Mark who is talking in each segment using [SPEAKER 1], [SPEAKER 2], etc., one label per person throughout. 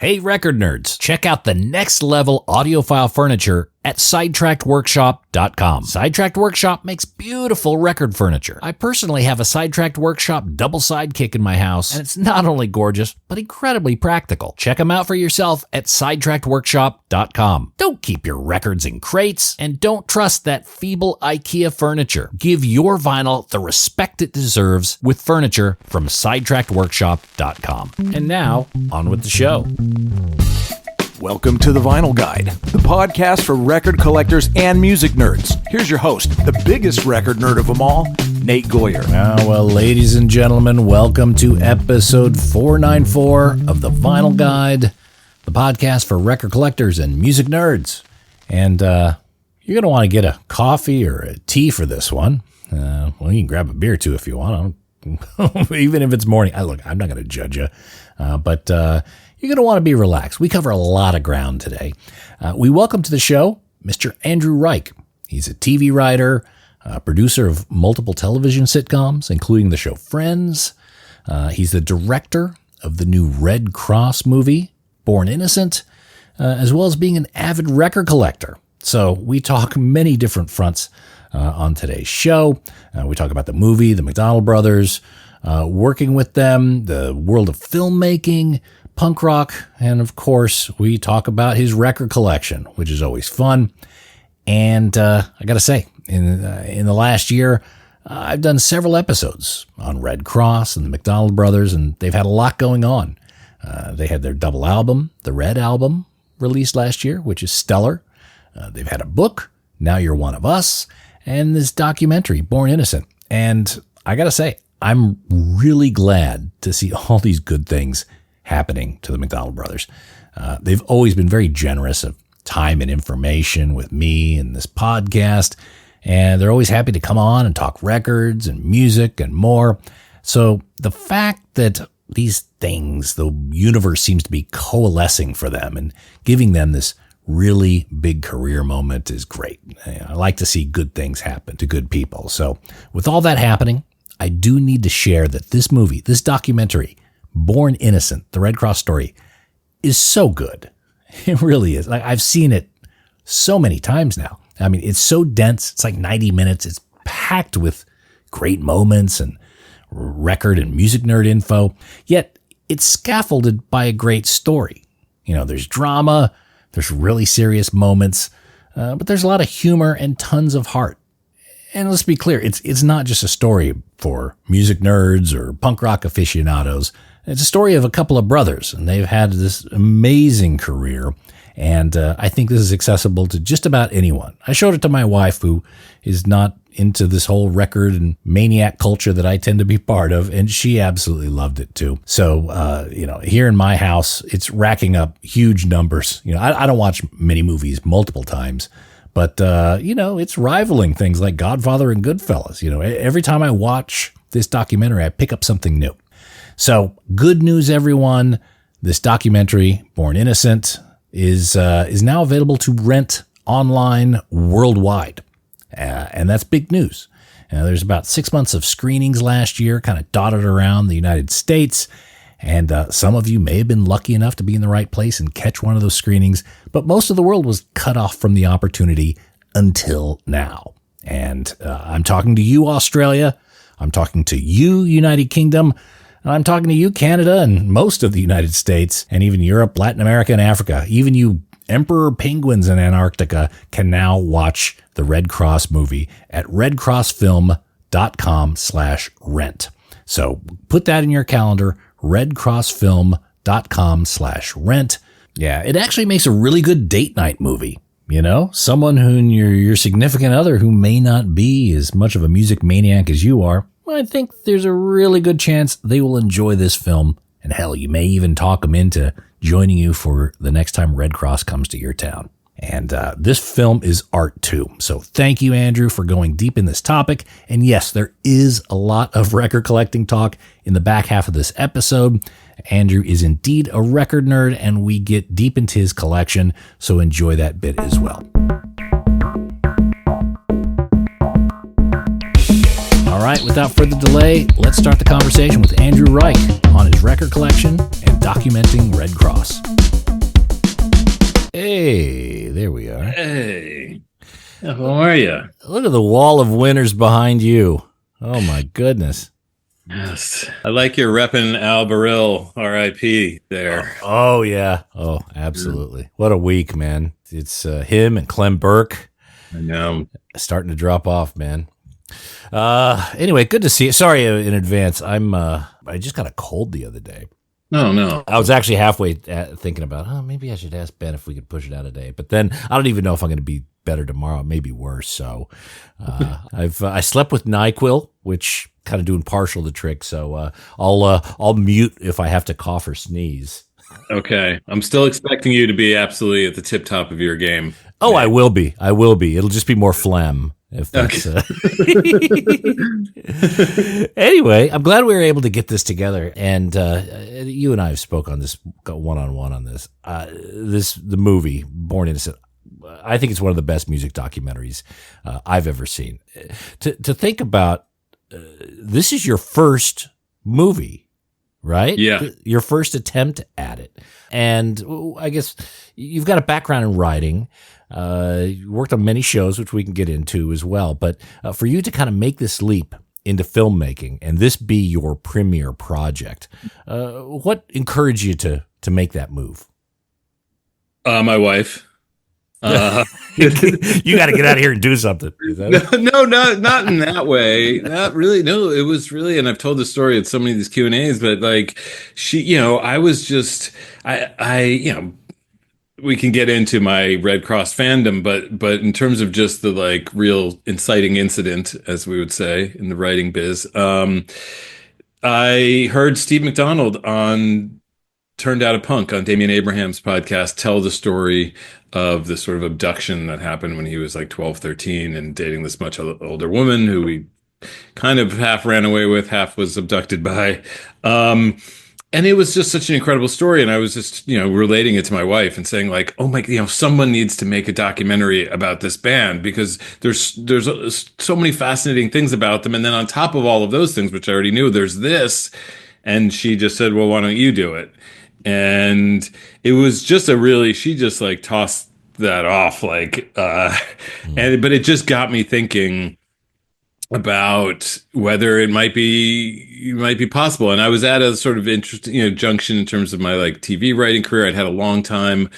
[SPEAKER 1] Hey record nerds, check out the next level audiophile furniture at sidetrackedworkshop.com. Sidetracked Workshop makes beautiful record furniture. I personally have a Sidetracked Workshop double sidekick in my house, and it's not only gorgeous, but incredibly practical. Check them out for yourself at sidetrackedworkshop.com. Don't keep your records in crates, and don't trust that feeble IKEA furniture. Give your vinyl the respect it deserves with furniture from sidetrackedworkshop.com. And now, on with the show.
[SPEAKER 2] Welcome to The Vinyl Guide, the podcast for record collectors and music nerds. Here's your host, the biggest record nerd of them all, Nate Goyer.
[SPEAKER 1] Well, ladies and gentlemen, welcome to episode 494 of The Vinyl Guide, the podcast for record collectors and music nerds. And you're going to want to get a coffee or a tea for this one. Well, you can grab a beer too if you want. Even if it's morning. Look, I'm not going to judge you, but you're going to want to be relaxed. We cover a lot of ground today. We welcome to the show Mr. Andrew Reich. He's a TV writer, producer of multiple television sitcoms, including the show Friends. He's the director of the new Redd Kross movie, Born Innocent, as well as being an avid record collector. So we talk many different fronts on today's show. We talk about the movie, the McDonald brothers, working with them, the world of filmmaking, punk rock, and of course, we talk about his record collection, which is always fun. And I got to say, in the last year, I've done several episodes on Redd Kross and the McDonald brothers, and they've had a lot going on. They had their double album, the Redd album, released last year, which is stellar. They've had a book, Now You're One of Us, and this documentary, Born Innocent. And I got to say, I'm really glad to see all these good things happening to the McDonald brothers. They've always been very generous of time and information with me and this podcast, and they're always happy to come on and talk records and music and more. So the fact that these things, the universe seems to be coalescing for them and giving them this really big career moment is great. I like to see good things happen to good people. So with all that happening, I do need to share that this movie, this documentary, Born Innocent, the Redd Kross Story, is so good. It really is. I've seen it so many times now. I mean, it's so dense. It's like 90 minutes. It's packed with great moments and record and music nerd info. Yet it's scaffolded by a great story. You know, there's drama, there's really serious moments, but there's a lot of humor and tons of heart. And let's be clear, it's not just a story for music nerds or punk rock aficionados. It's a story of a couple of brothers, and they've had this amazing career, and I think this is accessible to just about anyone. I showed it to my wife, who is not into this whole record and maniac culture that I tend to be part of, and she absolutely loved it too. So, here in my house, it's racking up huge numbers. I don't watch many movies multiple times, but, it's rivaling things like Godfather and Goodfellas. Every time I watch this documentary, I pick up something new. So good news, everyone. This documentary, Born Innocent, is now available to rent online worldwide. And that's big news. There's about 6 months of screenings last year, kind of dotted around the United States. And some of you may have been lucky enough to be in the right place and catch one of those screenings, but most of the world was cut off from the opportunity until now. And I'm talking to you, Australia. I'm talking to you, United Kingdom. And I'm talking to you, Canada, and most of the United States, and even Europe, Latin America, and Africa. Even you emperor penguins in Antarctica can now watch the Redd Kross movie at reddkrossfilm.com/rent. So put that in your calendar, reddkrossfilm.com/rent. Yeah, it actually makes a really good date night movie. Someone who your significant other who may not be as much of a music maniac as you are, I think there's a really good chance they will enjoy this film. And hell, you may even talk them into joining you for the next time Redd Kross comes to your town. And this film is art too. So thank you, Andrew, for going deep in this topic. And yes, there is a lot of record collecting talk in the back half of this episode. Andrew is indeed a record nerd, and we get deep into his collection. So enjoy that bit as well. All right, without further delay, let's start the conversation with Andrew Reich on his record collection and documenting Redd Kross. Hey, there we are.
[SPEAKER 3] Hey, how are you?
[SPEAKER 1] Look at the wall of winners behind you. Oh my goodness.
[SPEAKER 3] Yes, I like your reppin' Al Baril, R.I.P. there.
[SPEAKER 1] Oh yeah. Oh, absolutely. What a week, man. It's him and Clem Burke
[SPEAKER 3] I know.
[SPEAKER 1] starting to drop off, man. Anyway, good to see you. Sorry in advance. I just got a cold the other day.
[SPEAKER 3] No.
[SPEAKER 1] I was actually halfway thinking about, maybe I should ask Ben if we could push it out a day. But then I don't even know if I'm going to be better tomorrow. It may be worse. So I slept with NyQuil, which kind of doing partial the trick. So I'll mute if I have to cough or sneeze.
[SPEAKER 3] Okay, I'm still expecting you to be absolutely at the tip top of your game.
[SPEAKER 1] Oh, I will be. It'll just be more phlegm. If that's, Anyway, I'm glad we were able to get this together, and you and I have spoke on this one-on-one on this. The movie Born Innocent. I think it's one of the best music documentaries I've ever seen. To think about, this is your first movie, right?
[SPEAKER 3] Yeah.
[SPEAKER 1] Your first attempt at it, and I guess you've got a background in writing. You worked on many shows, which we can get into as well. But for you to kind of make this leap into filmmaking and this be your premiere project, what encouraged you to make that move?
[SPEAKER 3] My wife.
[SPEAKER 1] You got to get out of here and do something.
[SPEAKER 3] No, not in that way. Not really. No, it was really, and I've told the story at so many of these Q&As, but like I was just, we can get into my Redd Kross fandom, but in terms of just the like real inciting incident, as we would say in the writing biz, I heard Steve McDonald on Turned Out a Punk on Damian Abraham's podcast tell the story of the sort of abduction that happened when he was like 12, 13 and dating this much older woman who he kind of half ran away with, half was abducted by. And it was just such an incredible story. And I was just, relating it to my wife and saying like, oh my, someone needs to make a documentary about this band because there's so many fascinating things about them. And then on top of all of those things, which I already knew, there's this. And she just said, well, why don't you do it? And it was just she just like tossed that off but it just got me thinking about whether it might be possible. And I was at a sort of interesting, junction in terms of my like TV writing career. I'd had a long time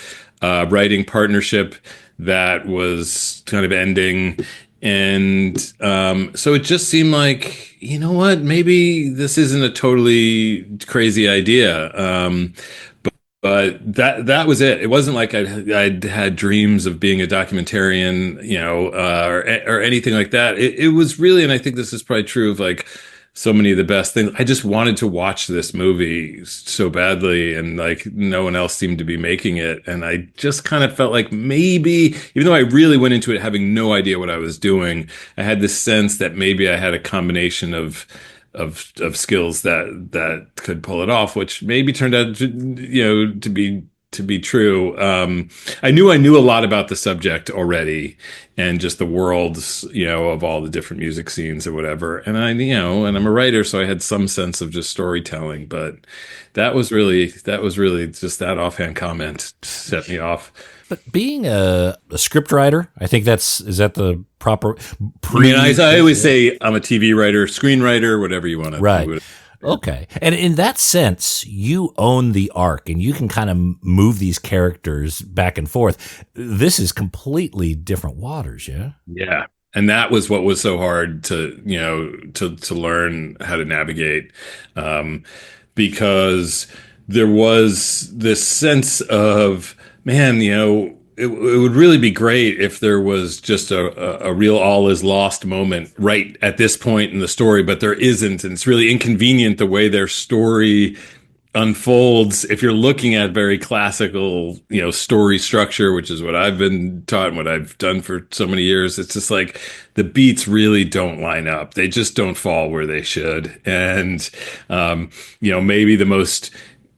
[SPEAKER 3] writing partnership that was kind of ending. And so it just seemed like, you know what, maybe this isn't a totally crazy idea. But that was it. It wasn't like I'd had dreams of being a documentarian, or anything like that. It was really, and I think this is probably true of like so many of the best things. I just wanted to watch this movie so badly, and like no one else seemed to be making it. And I just kind of felt like maybe, even though I really went into it having no idea what I was doing, I had this sense that maybe I had a combination of skills that could pull it off, which maybe turned out to be true. I knew a lot about the subject already and just the worlds, of all the different music scenes or whatever. And and I'm a writer, so I had some sense of just storytelling, but that was really just that offhand comment set me off.
[SPEAKER 1] But being a script writer, I think is that the proper
[SPEAKER 3] I always say I'm a TV writer, screenwriter, whatever you want to.
[SPEAKER 1] Right. Okay. And in that sense, you own the arc and you can kind of move these characters back and forth. This is completely different waters, yeah?
[SPEAKER 3] Yeah. And that was what was so hard to learn how to navigate, because there was this sense of, man, it would really be great if there was just a real all is lost moment right at this point in the story, but there isn't. And it's really inconvenient the way their story unfolds if you're looking at very classical, story structure, which is what I've been taught and what I've done for so many years. It's just like the beats really don't line up. They just don't fall where they should. And, maybe the most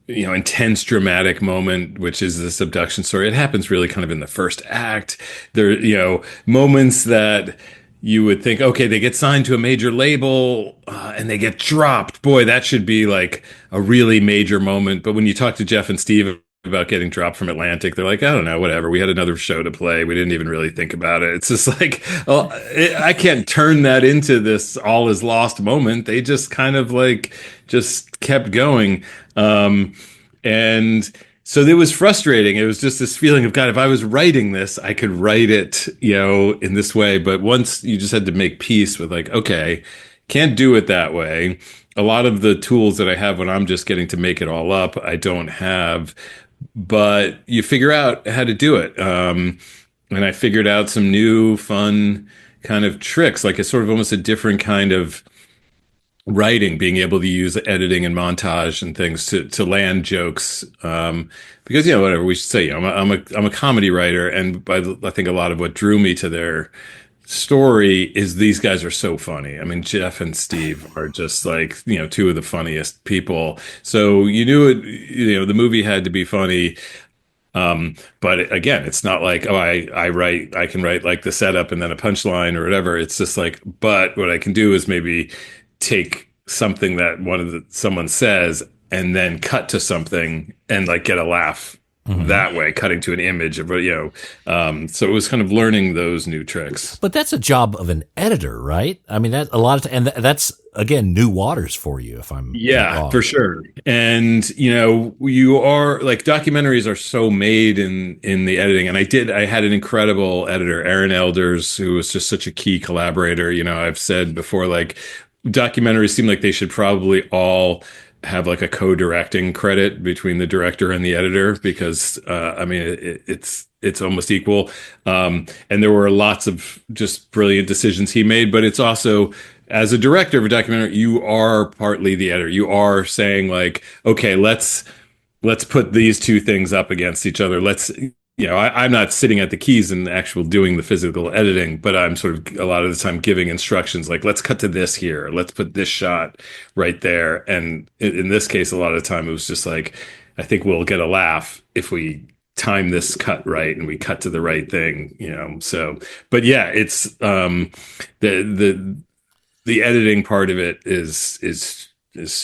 [SPEAKER 3] intense dramatic moment, which is this abduction story. It happens really kind of in the first act. There, moments that you would think, okay, they get signed to a major label and they get dropped. Boy, that should be like a really major moment. But when you talk to Jeff and Steve about getting dropped from Atlantic. They're like, I don't know, whatever. We had another show to play. We didn't even really think about it. It's just like, well, I can't turn that into this all is lost moment. They just kind of like just kept going. And so it was frustrating. It was just this feeling of, God, if I was writing this, I could write it, in this way. But once you just had to make peace with like, okay, can't do it that way. A lot of the tools that I have when I'm just getting to make it all up, I don't have, but you figure out how to do it. And I figured out some new fun kind of tricks, like it's sort of almost a different kind of writing, being able to use editing and montage and things to land jokes. Because, whatever we should say, I'm a comedy writer. And I think a lot of what drew me to their story is these guys are so funny. I mean, Jeff and Steve are just like, two of the funniest people. So you knew it, the movie had to be funny. But again, it's not like, oh, I can write like the setup and then a punchline or whatever. It's just like, but what I can do is maybe take something that someone says and then cut to something and like get a laugh that way, cutting to an image of, so it was kind of learning those new tricks.
[SPEAKER 1] But that's a job of an editor, right? I mean, that a lot of, and that's again, new waters for you, if I'm not wrong.
[SPEAKER 3] For sure. And, you are like, documentaries are so made in the editing. And I had an incredible editor, Aaron Elders, who was just such a key collaborator. I've said before, like, documentaries seem like they should probably all have like a co-directing credit between the director and the editor, because it's almost equal. And there were lots of just brilliant decisions he made, but it's also, as a director of a documentary, you are partly the editor. You are saying like, okay, let's put these two things up against each other. I'm not sitting at the keys and actual doing the physical editing, but I'm sort of a lot of the time giving instructions like, let's cut to this here. Let's put this shot right there. And in this case, a lot of the time it was just like, I think we'll get a laugh if we time this cut right and we cut to the right thing, so, but yeah, it's, the editing part of it is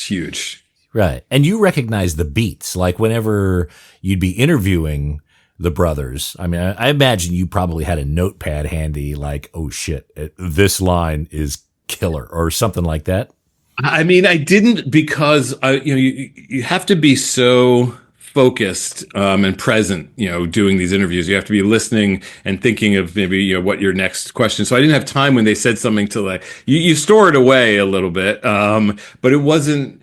[SPEAKER 3] huge.
[SPEAKER 1] Right. And you recognize the beats, like whenever you'd be interviewing the brothers. I mean, I imagine you probably had a notepad handy, like, oh shit, this line is killer or something like that.
[SPEAKER 3] I mean, I didn't, because you have to be so focused and present, doing these interviews. You have to be listening and thinking of maybe what your next question. So I didn't have time when they said something to like you store it away a little bit, but it wasn't.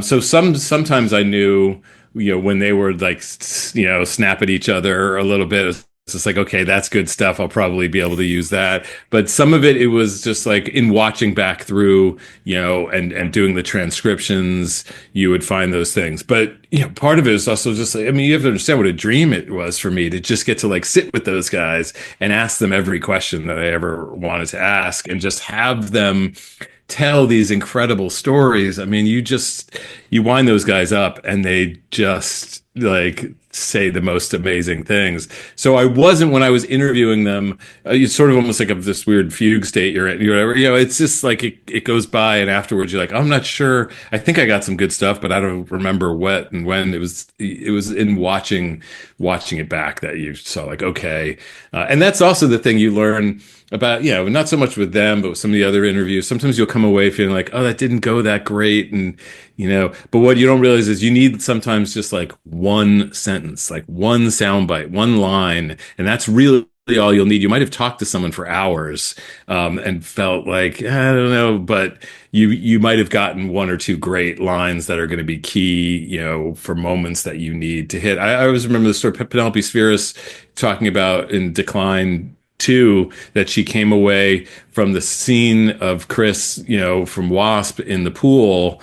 [SPEAKER 3] So sometimes I knew, when they were like, snap at each other a little bit. It's just like, okay, that's good stuff. I'll probably be able to use that. But some of it was just like in watching back through, and doing the transcriptions, you would find those things. But, part of it is also just, I mean, you have to understand what a dream it was for me to just get to like sit with those guys and ask them every question that I ever wanted to ask and just have them tell these incredible stories. I mean, you wind those guys up and they just like say the most amazing things. So I wasn't, when I was interviewing them, it's sort of almost like of this weird fugue state you're in, whatever, it's just like it goes by and afterwards you're like, I'm not sure. I think I got some good stuff, but I don't remember what and when. It was in watching it back that you saw like, okay. And that's also the thing you learn about, not so much with them, but with some of the other interviews. Sometimes you'll come away feeling like, oh, that didn't go that great. And, but what you don't realize is you need sometimes just like one sentence, like one soundbite, one line. And that's really all you'll need. You might have talked to someone for hours, and felt like, I don't know, but you might have gotten one or two great lines that are going to be key, for moments that you need to hit. I always remember the story Penelope Spheris talking about in Decline 2, that she came away from the scene of Chris, from Wasp in the pool,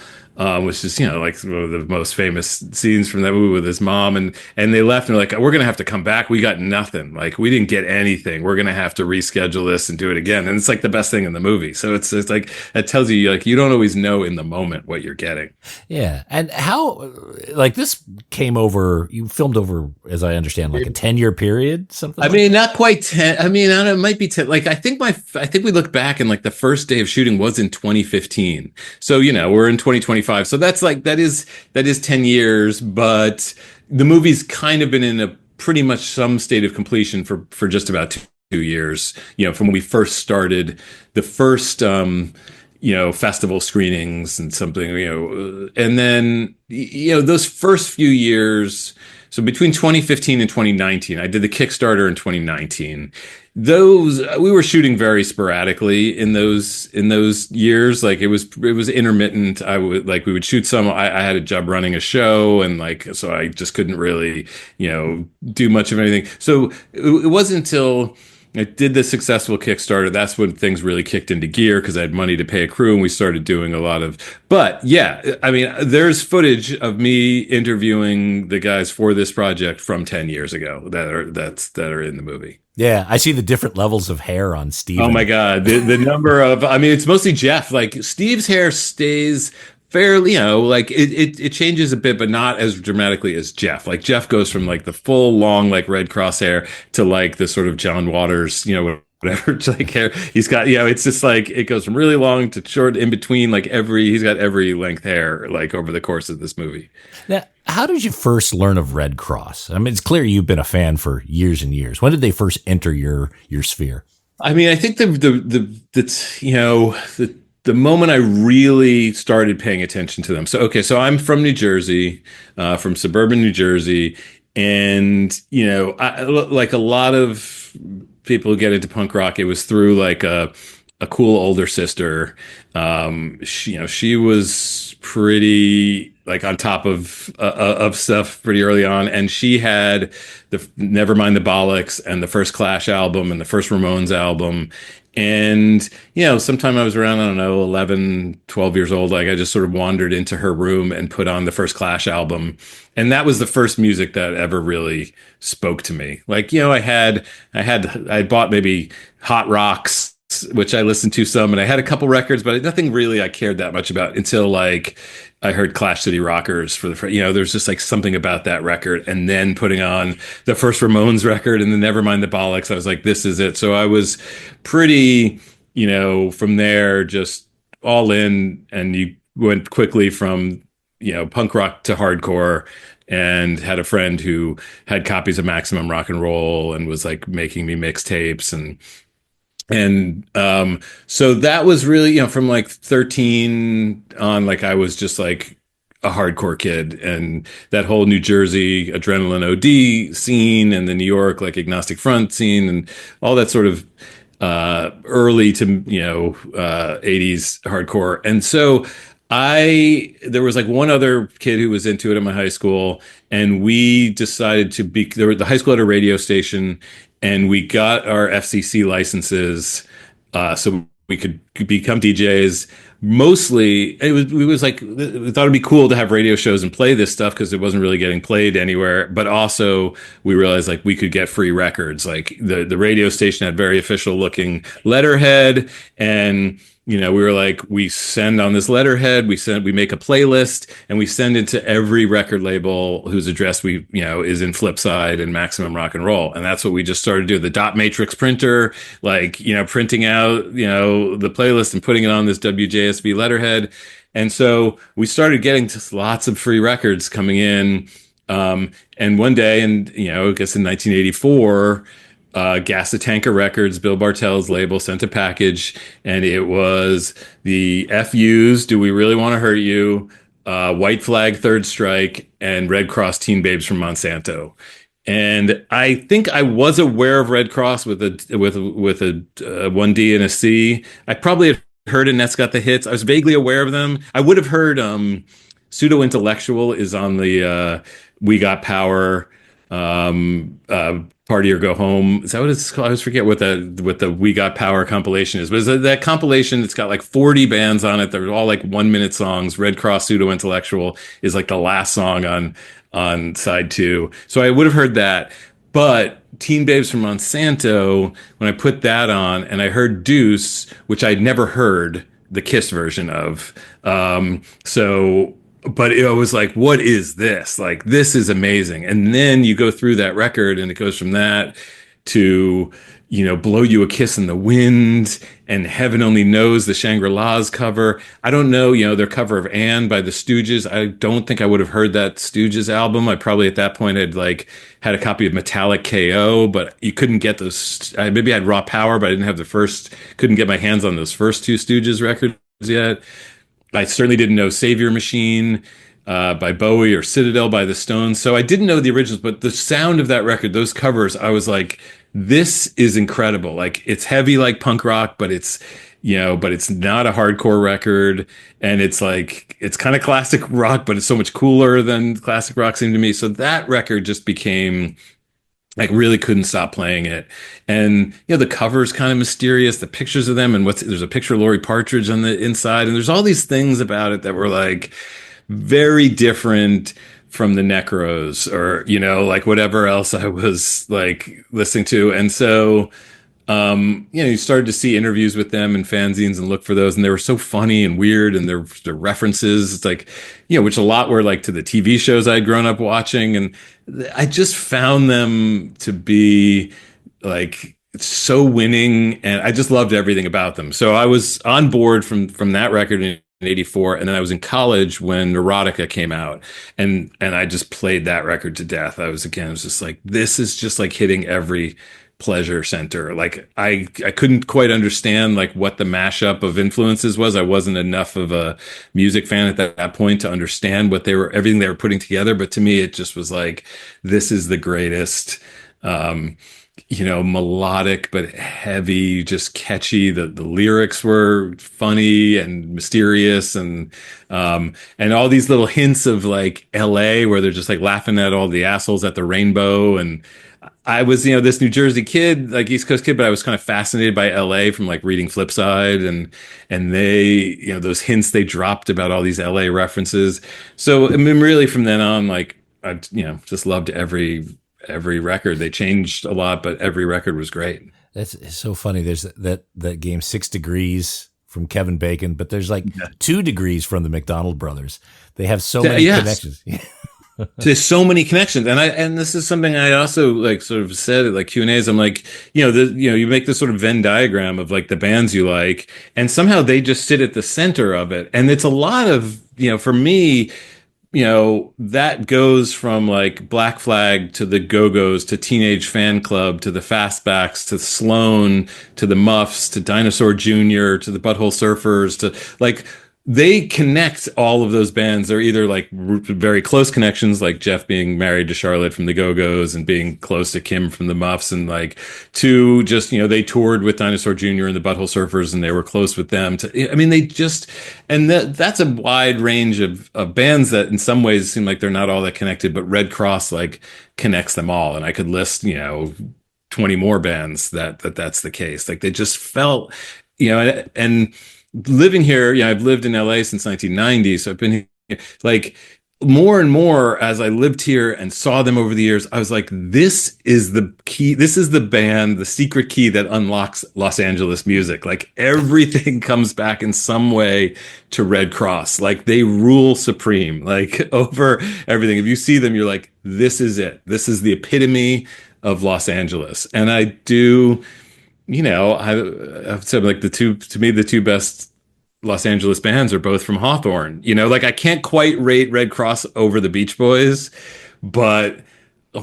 [SPEAKER 3] which is, like one of the most famous scenes from that movie with his mom. And they left and they're like, we're going to have to come back. We got nothing. Like, we didn't get anything. We're going to have to reschedule this and do it again. And it's like the best thing in the movie. So it's like, that tells you, like, you don't always know in the moment what you're getting.
[SPEAKER 1] Yeah. And how, like, this came over, you filmed over, as I understand, like a 10-year period, something?
[SPEAKER 3] I mean, not quite 10. I mean, I don't know, it might be 10. Like, I think we look back and like the first day of shooting was in 2015. So, we're in 2025. So that's like, that is 10 years, but the movie's kind of been in a pretty much some state of completion for just about 2 years. From when we first started the first festival screenings and something, and then those first few years. So between 2015 and 2019, I did the Kickstarter in 2019. Those we were shooting very sporadically in those years. Like it was intermittent. We would shoot some. I had a job running a show, and so I just couldn't really do much of anything. So it wasn't until I did the successful Kickstarter that's when things really kicked into gear, because I had money to pay a crew, and we started doing a lot of. But yeah, I mean, there's footage of me interviewing the guys for this project from 10 years ago that are in the movie.
[SPEAKER 1] Yeah, I see the different levels of hair on Steve.
[SPEAKER 3] Oh my God, the number of. I mean, it's mostly Jeff. Like Steve's hair stays fairly, it changes a bit, but not as dramatically as Jeff. Like Jeff goes from like the full long like Redd Kross hair to like the sort of John Waters, whatever like hair he's got. It's just like it goes from really long to short in between. Like he's got every length hair like over the course of this movie.
[SPEAKER 1] Now, how did you first learn of Redd Kross? I mean, it's clear you've been a fan for years and years. When did they first enter your sphere?
[SPEAKER 3] I mean, I think the moment I really started paying attention to them. So I'm from New Jersey, from suburban New Jersey. And, like a lot of people who get into punk rock, it was through like a cool older sister. She was pretty like on top of stuff pretty early on. And she had the Nevermind the Bollocks and the first Clash album and the first Ramones album. And, sometime I was around, I don't know, 11, 12 years old. Like I just sort of wandered into her room and put on the first Clash album. And that was the first music that ever really spoke to me. Like, I bought maybe Hot Rocks, which I listened to some, and I had a couple records, but nothing really I cared that much about until like I heard Clash City Rockers for there's just like something about that record. And then putting on the first Ramones record and then Nevermind the Bollocks, I was like, this is it. So I was pretty, from there, just all in, and you went quickly from, punk rock to hardcore, and had a friend who had copies of Maximum Rock and Roll and was like making me mixtapes and so that was really, from like 13 on, like I was just like a hardcore kid, and that whole New Jersey Adrenaline OD scene and the New York like Agnostic Front scene and all that sort of early to 80s hardcore. And so there was like one other kid who was into it in my high school, and we decided the high school had a radio station, and we got our FCC licenses so we could become DJs. Mostly, we thought it'd be cool to have radio shows and play this stuff because it wasn't really getting played anywhere. But also, we realized like we could get free records. Like the radio station had very official looking letterhead, and we were like, we send on this letterhead, we make a playlist, and we send it to every record label whose address is in Flipside and Maximum Rock and Roll. And that's what we just started to do. The dot matrix printer, like, printing out, the playlist and putting it on this WJSB letterhead. And so we started getting just lots of free records coming in. And one day, and, I guess in 1984, Gas the Tanker Records, Bill Bartell's label, sent a package, and it was the FUs, Do We Really Want to Hurt You, White Flag, Third Strike, and Redd Kross, Teen Babes from Monsanto. And I think I was aware of Redd Kross with a 1D and a C. I probably had heard And That's Got the Hits. I was vaguely aware of them. I would have heard Pseudo Intellectual is on the We Got Power Party or Go Home. Is that what it's called? I always forget what the We Got Power compilation is. But it's that compilation that's got like 40 bands on it. They're all like 1-minute songs. Redd Kross Pseudo Intellectual is like the last song on side 2. So I would have heard that. But Teen Babes from Monsanto, when I put that on and I heard Deuce, which I'd never heard the Kiss version of. But it was like, what is this? Like, this is amazing. And then you go through that record and it goes from that to, Blow You a Kiss in the Wind and Heaven Only Knows, the Shangri-La's cover. I don't know, their cover of Anne by the Stooges. I don't think I would have heard that Stooges album. I probably at that point had had a copy of Metallic KO, but you couldn't get those. Maybe I had Raw Power, but I didn't have couldn't get my hands on those first two Stooges records yet. I certainly didn't know Savior Machine by Bowie or Citadel by the Stones. So I didn't know the originals, but the sound of that record, those covers, I was like, this is incredible. Like, it's heavy like punk rock, but it's not a hardcore record. And it's kind of classic rock, but it's so much cooler than classic rock seemed to me. So that record just became really couldn't stop playing it. And, the cover is kind of mysterious, the pictures of them, and there's a picture of Lori Partridge on the inside. And there's all these things about it that were very different from the Necros or, whatever else I was listening to. And so, you started to see interviews with them and fanzines and look for those. And they were so funny and weird. And their references, it's which a lot were to the TV shows I'd grown up watching. And I just found them to be so winning. And I just loved everything about them. So I was on board from that record in '84, and then I was in college when Neurotica came out, and I just played that record to death. I was just this is just hitting every pleasure center. I couldn't quite understand what the mashup of influences was. I wasn't enough of a music fan at that point to understand everything they were putting together. But to me, it just was this is the greatest. Melodic but heavy, just catchy. The lyrics were funny and mysterious, and all these little hints of LA, where they're just laughing at all the assholes at the rainbow. And I was, this New Jersey kid, East Coast kid, but I was kind of fascinated by LA from reading Flipside, and they, those hints they dropped about all these LA references. So I mean, really from then on, I just loved every record. They changed a lot, but every record was great.
[SPEAKER 1] It's so funny. There's that game 6 Degrees from Kevin Bacon, but there's 2 Degrees from the McDonald brothers. They have so many connections.
[SPEAKER 3] There's so many connections, and this is something I also sort of said at Q&As. I'm you make this sort of Venn diagram of the bands you like, and somehow they just sit at the center of it. And it's a lot of for me. That goes from Black Flag to the Go-Go's to Teenage Fan Club to the Fastbacks to Sloan to the Muffs to Dinosaur Jr. to the Butthole Surfers to they connect all of those bands. They're either very close connections, like Jeff being married to Charlotte from the Go-Go's and being close to Kim from the Muffs, and to just, they toured with Dinosaur Jr. and the Butthole Surfers, and they were close with them. They just, and that's a wide range of bands that in some ways seem like they're not all that connected, but Redd Kross connects them all. And I could list, 20 more bands that's the case. They just felt, and living here, I've lived in LA since 1990, so I've been here, more and more as I lived here and saw them over the years. I was this is the key. This is the band, the secret key that unlocks Los Angeles music. Everything comes back in some way to Redd Kross. They rule supreme, over everything. If you see them, you're this is it. This is the epitome of Los Angeles. And I do. I've said the two best Los Angeles bands are both from Hawthorne. I can't quite rate Redd Kross over the Beach Boys, but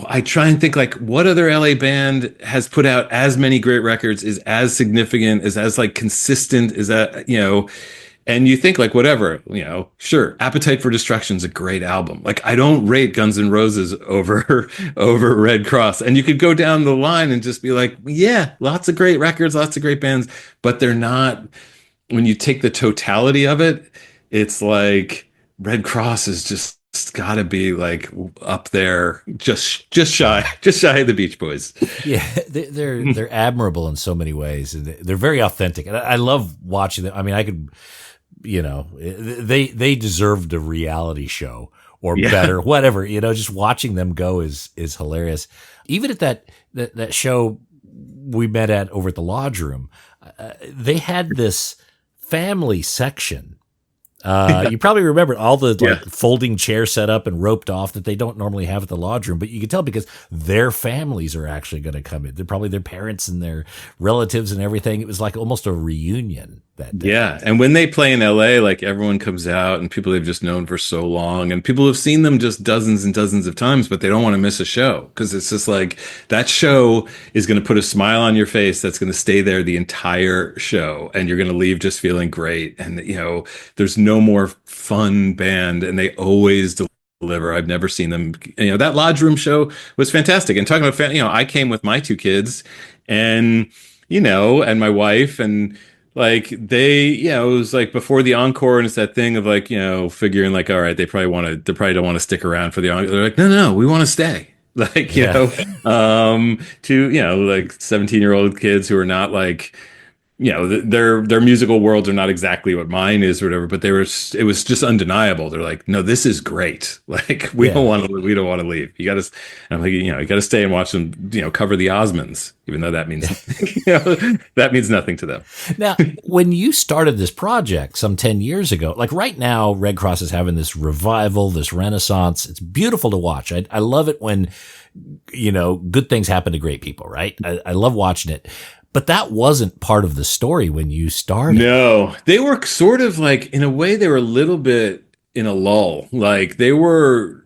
[SPEAKER 3] I try and think what other LA band has put out as many great records, is as significant, is as consistent, is that, and you think whatever, sure, Appetite for Destruction is a great album. I don't rate Guns N' Roses over Redd Kross. And you could go down the line and just be yeah, lots of great records, lots of great bands, but they're not, when you take the totality of it, it's Redd Kross is just gotta be up there, just shy of the Beach Boys.
[SPEAKER 1] Yeah, they're admirable in so many ways, and they're very authentic. And I love watching them. I could, they deserved a reality show or better, whatever. Just watching them go is hilarious. Even at that show we met at over at the Lodge Room, they had this family section You probably remember all the
[SPEAKER 3] Yeah.
[SPEAKER 1] folding chairs set up and roped off that they don't normally have at the lodge room, but you can tell because their families are actually going to come in. They're probably their parents and their relatives and everything. It was like almost a reunion that day.
[SPEAKER 3] Yeah. And when they play in LA, like everyone comes out and people they've just known for so long and people have seen them just dozens and dozens of times, but they don't want to miss a show because it's just like that show is going to put a smile on your face that's going to stay there the entire show and you're going to leave just feeling great. And, there's no more fun band and they always deliver. I've never seen them. That lodge room show was fantastic. And talking about, I came with my two kids and, and my wife and, like they, it was like before the encore, and it's that thing of like, figuring like, all right, they probably don't want to stick around for the encore. They're like, no, we want to stay. Like, like 17-year-old kids who are not like, their musical worlds are not exactly what mine is or whatever, but it was just undeniable. They're like, no, this is great. Like, we don't want to leave. You got to, I'm like, you got to stay and watch them, cover the Osmonds, even though that means, that means nothing to them.
[SPEAKER 1] Now, when you started this project some 10 years ago, like right now, Redd Kross is having this revival, this renaissance. It's beautiful to watch. I love it when, good things happen to great people, right? I love watching it. But that wasn't part of the story when you started.
[SPEAKER 3] No, they were sort of like, in a way, they were a little bit in a lull. Like they were,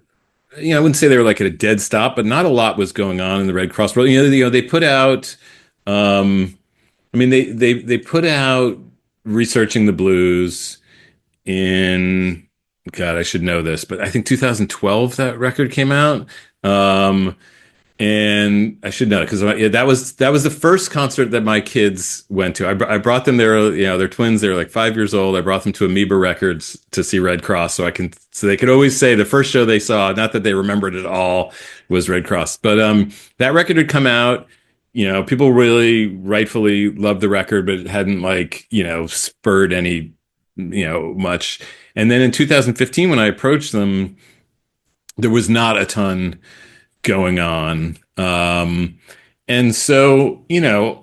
[SPEAKER 3] I wouldn't say they were like at a dead stop, but not a lot was going on in the Redd Kross world. They put out, they put out Researching the Blues in, God, I should know this, but I think 2012 that record came out. And I should know because that was the first concert that my kids went to. I brought them there. They're twins. They're like 5 years old. I brought them to Amoeba Records to see Redd Kross, so they could always say the first show they saw, not that they remembered it all, was Redd Kross. But that record had come out. People really rightfully loved the record, but it hadn't spurred any much. And then in 2015, when I approached them, there was not a ton going on. And so,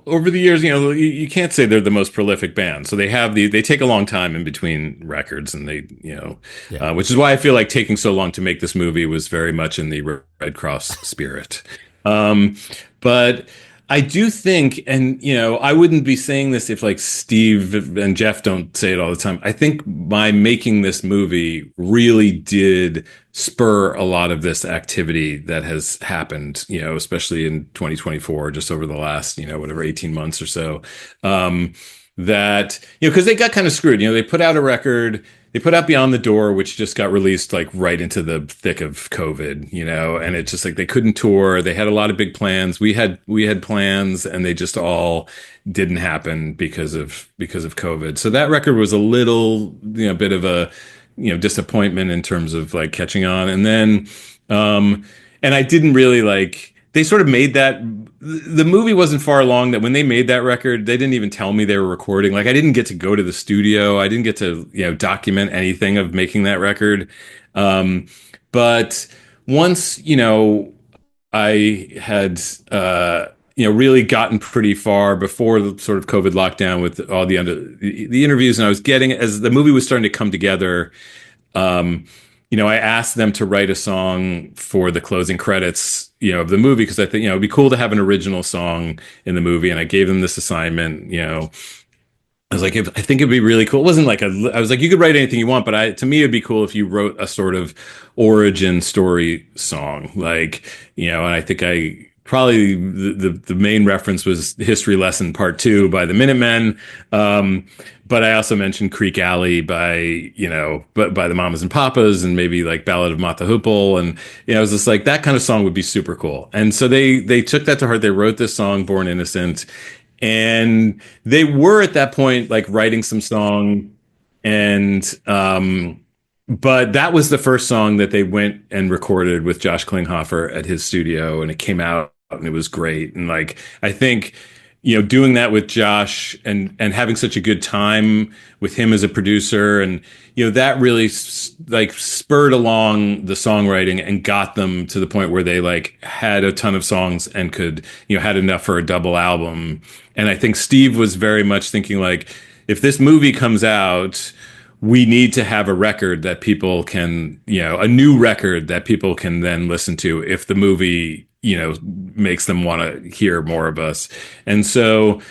[SPEAKER 3] over the years, you can't say they're the most prolific band. So they take a long time in between records and which is why I feel like taking so long to make this movie was very much in the Redd Kross spirit. But I do think, and I wouldn't be saying this if like Steve and Jeff don't say it all the time. I think by making this movie really did spur a lot of this activity that has happened, especially in 2024, just over the last, 18 months or so. That, because they got kind of screwed. They put out a record. They put out Beyond the Door, which just got released like right into the thick of COVID, and it's just like they couldn't tour. They had a lot of big plans. We had plans and they just all didn't happen because of COVID. So that record was a little, bit of a, disappointment in terms of like catching on. And then, and I didn't really they sort of made that. The movie wasn't far along that when they made that record, they didn't even tell me they were recording. Like I didn't get to go to the studio. I didn't get to, document anything of making that record. But once, I had, really gotten pretty far before the sort of COVID lockdown with all the interviews, and I was getting, as the movie was starting to come together, I asked them to write a song for the closing credits, of the movie, because I think, it'd be cool to have an original song in the movie. And I gave them this assignment, I was like, I think it'd be really cool. It wasn't like I was like, you could write anything you want, but to me, it'd be cool if you wrote a sort of origin story song. And I think probably the main reference was History Lesson Part 2 by the Minutemen. But I also mentioned Creek Alley by the Mamas and Papas, and maybe like Ballad of Mata Hoople. And, I was just like, that kind of song would be super cool. And so they took that to heart. They wrote this song, Born Innocent. And they were at that point, like writing some song. And, but that was the first song that they went and recorded with Josh Klinghoffer at his studio, and it came out and it was great. And I think, doing that with Josh and having such a good time with him as a producer, and, that really spurred along the songwriting and got them to the point where they had a ton of songs and could, had enough for a double album. And I think Steve was very much thinking if this movie comes out, we need to have a record that people can, a new record that people can then listen to if the movie, makes them want to hear more of us. And so,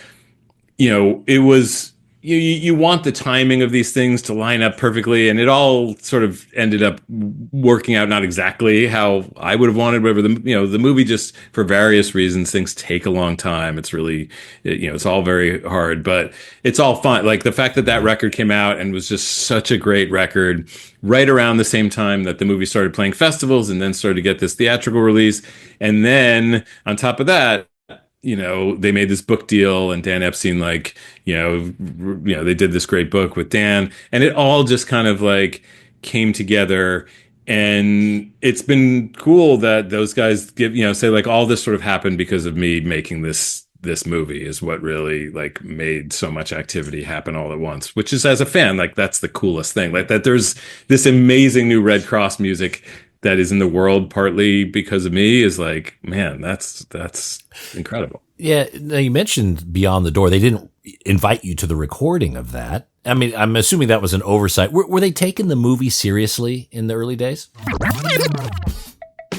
[SPEAKER 3] it was, you want the timing of these things to line up perfectly, and it all sort of ended up working out not exactly how I would have wanted. Whatever the movie, just for various reasons, things take a long time. It's really, it's all very hard, but it's all fun. Like the fact that that record came out and was just such a great record right around the same time that the movie started playing festivals and then started to get this theatrical release, and then on top of that, they made this book deal, and Dan Epstein, they did this great book with Dan, and it all just kind of like came together. And it's been cool that those guys say like all this sort of happened because of me making this movie is what really like made so much activity happen all at once, which is, as a fan, like that's the coolest thing, like that there's this amazing new Redd Kross music that is in the world partly because of me is like, man, that's incredible.
[SPEAKER 1] Yeah. Now you mentioned Beyond the Door. They didn't invite you to the recording of that. I mean, I'm assuming that was an oversight. Were they taking the movie seriously in the early days?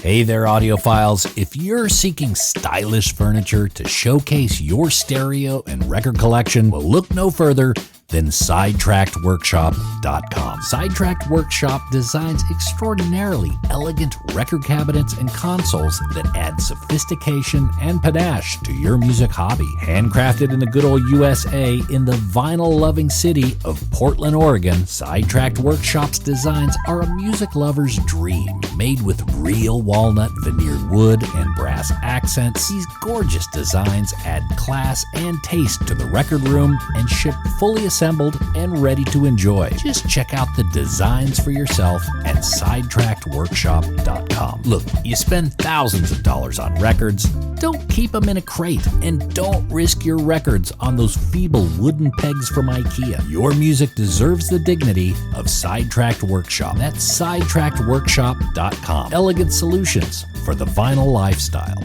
[SPEAKER 1] Hey there, audiophiles. If you're seeking stylish furniture to showcase your stereo and record collection, well, look no further than SidetrackedWorkshop.com. Sidetracked Workshop designs extraordinarily elegant record cabinets and consoles that add sophistication and panache to your music hobby. Handcrafted in the good old USA in the vinyl-loving city of Portland, Oregon, Sidetracked Workshop's designs are a music lover's dream. Made with real walnut veneered wood and brass accents, these gorgeous designs add class and taste to the record room and ship fully assembled and ready to enjoy. Just check out the designs for yourself at SidetrackedWorkshop.com. Look, you spend thousands of dollars on records. Don't keep them in a crate, and don't risk your records on those feeble wooden pegs from IKEA. Your music deserves the dignity of Sidetracked Workshop. That's SidetrackedWorkshop.com. Elegant solutions for the vinyl lifestyle.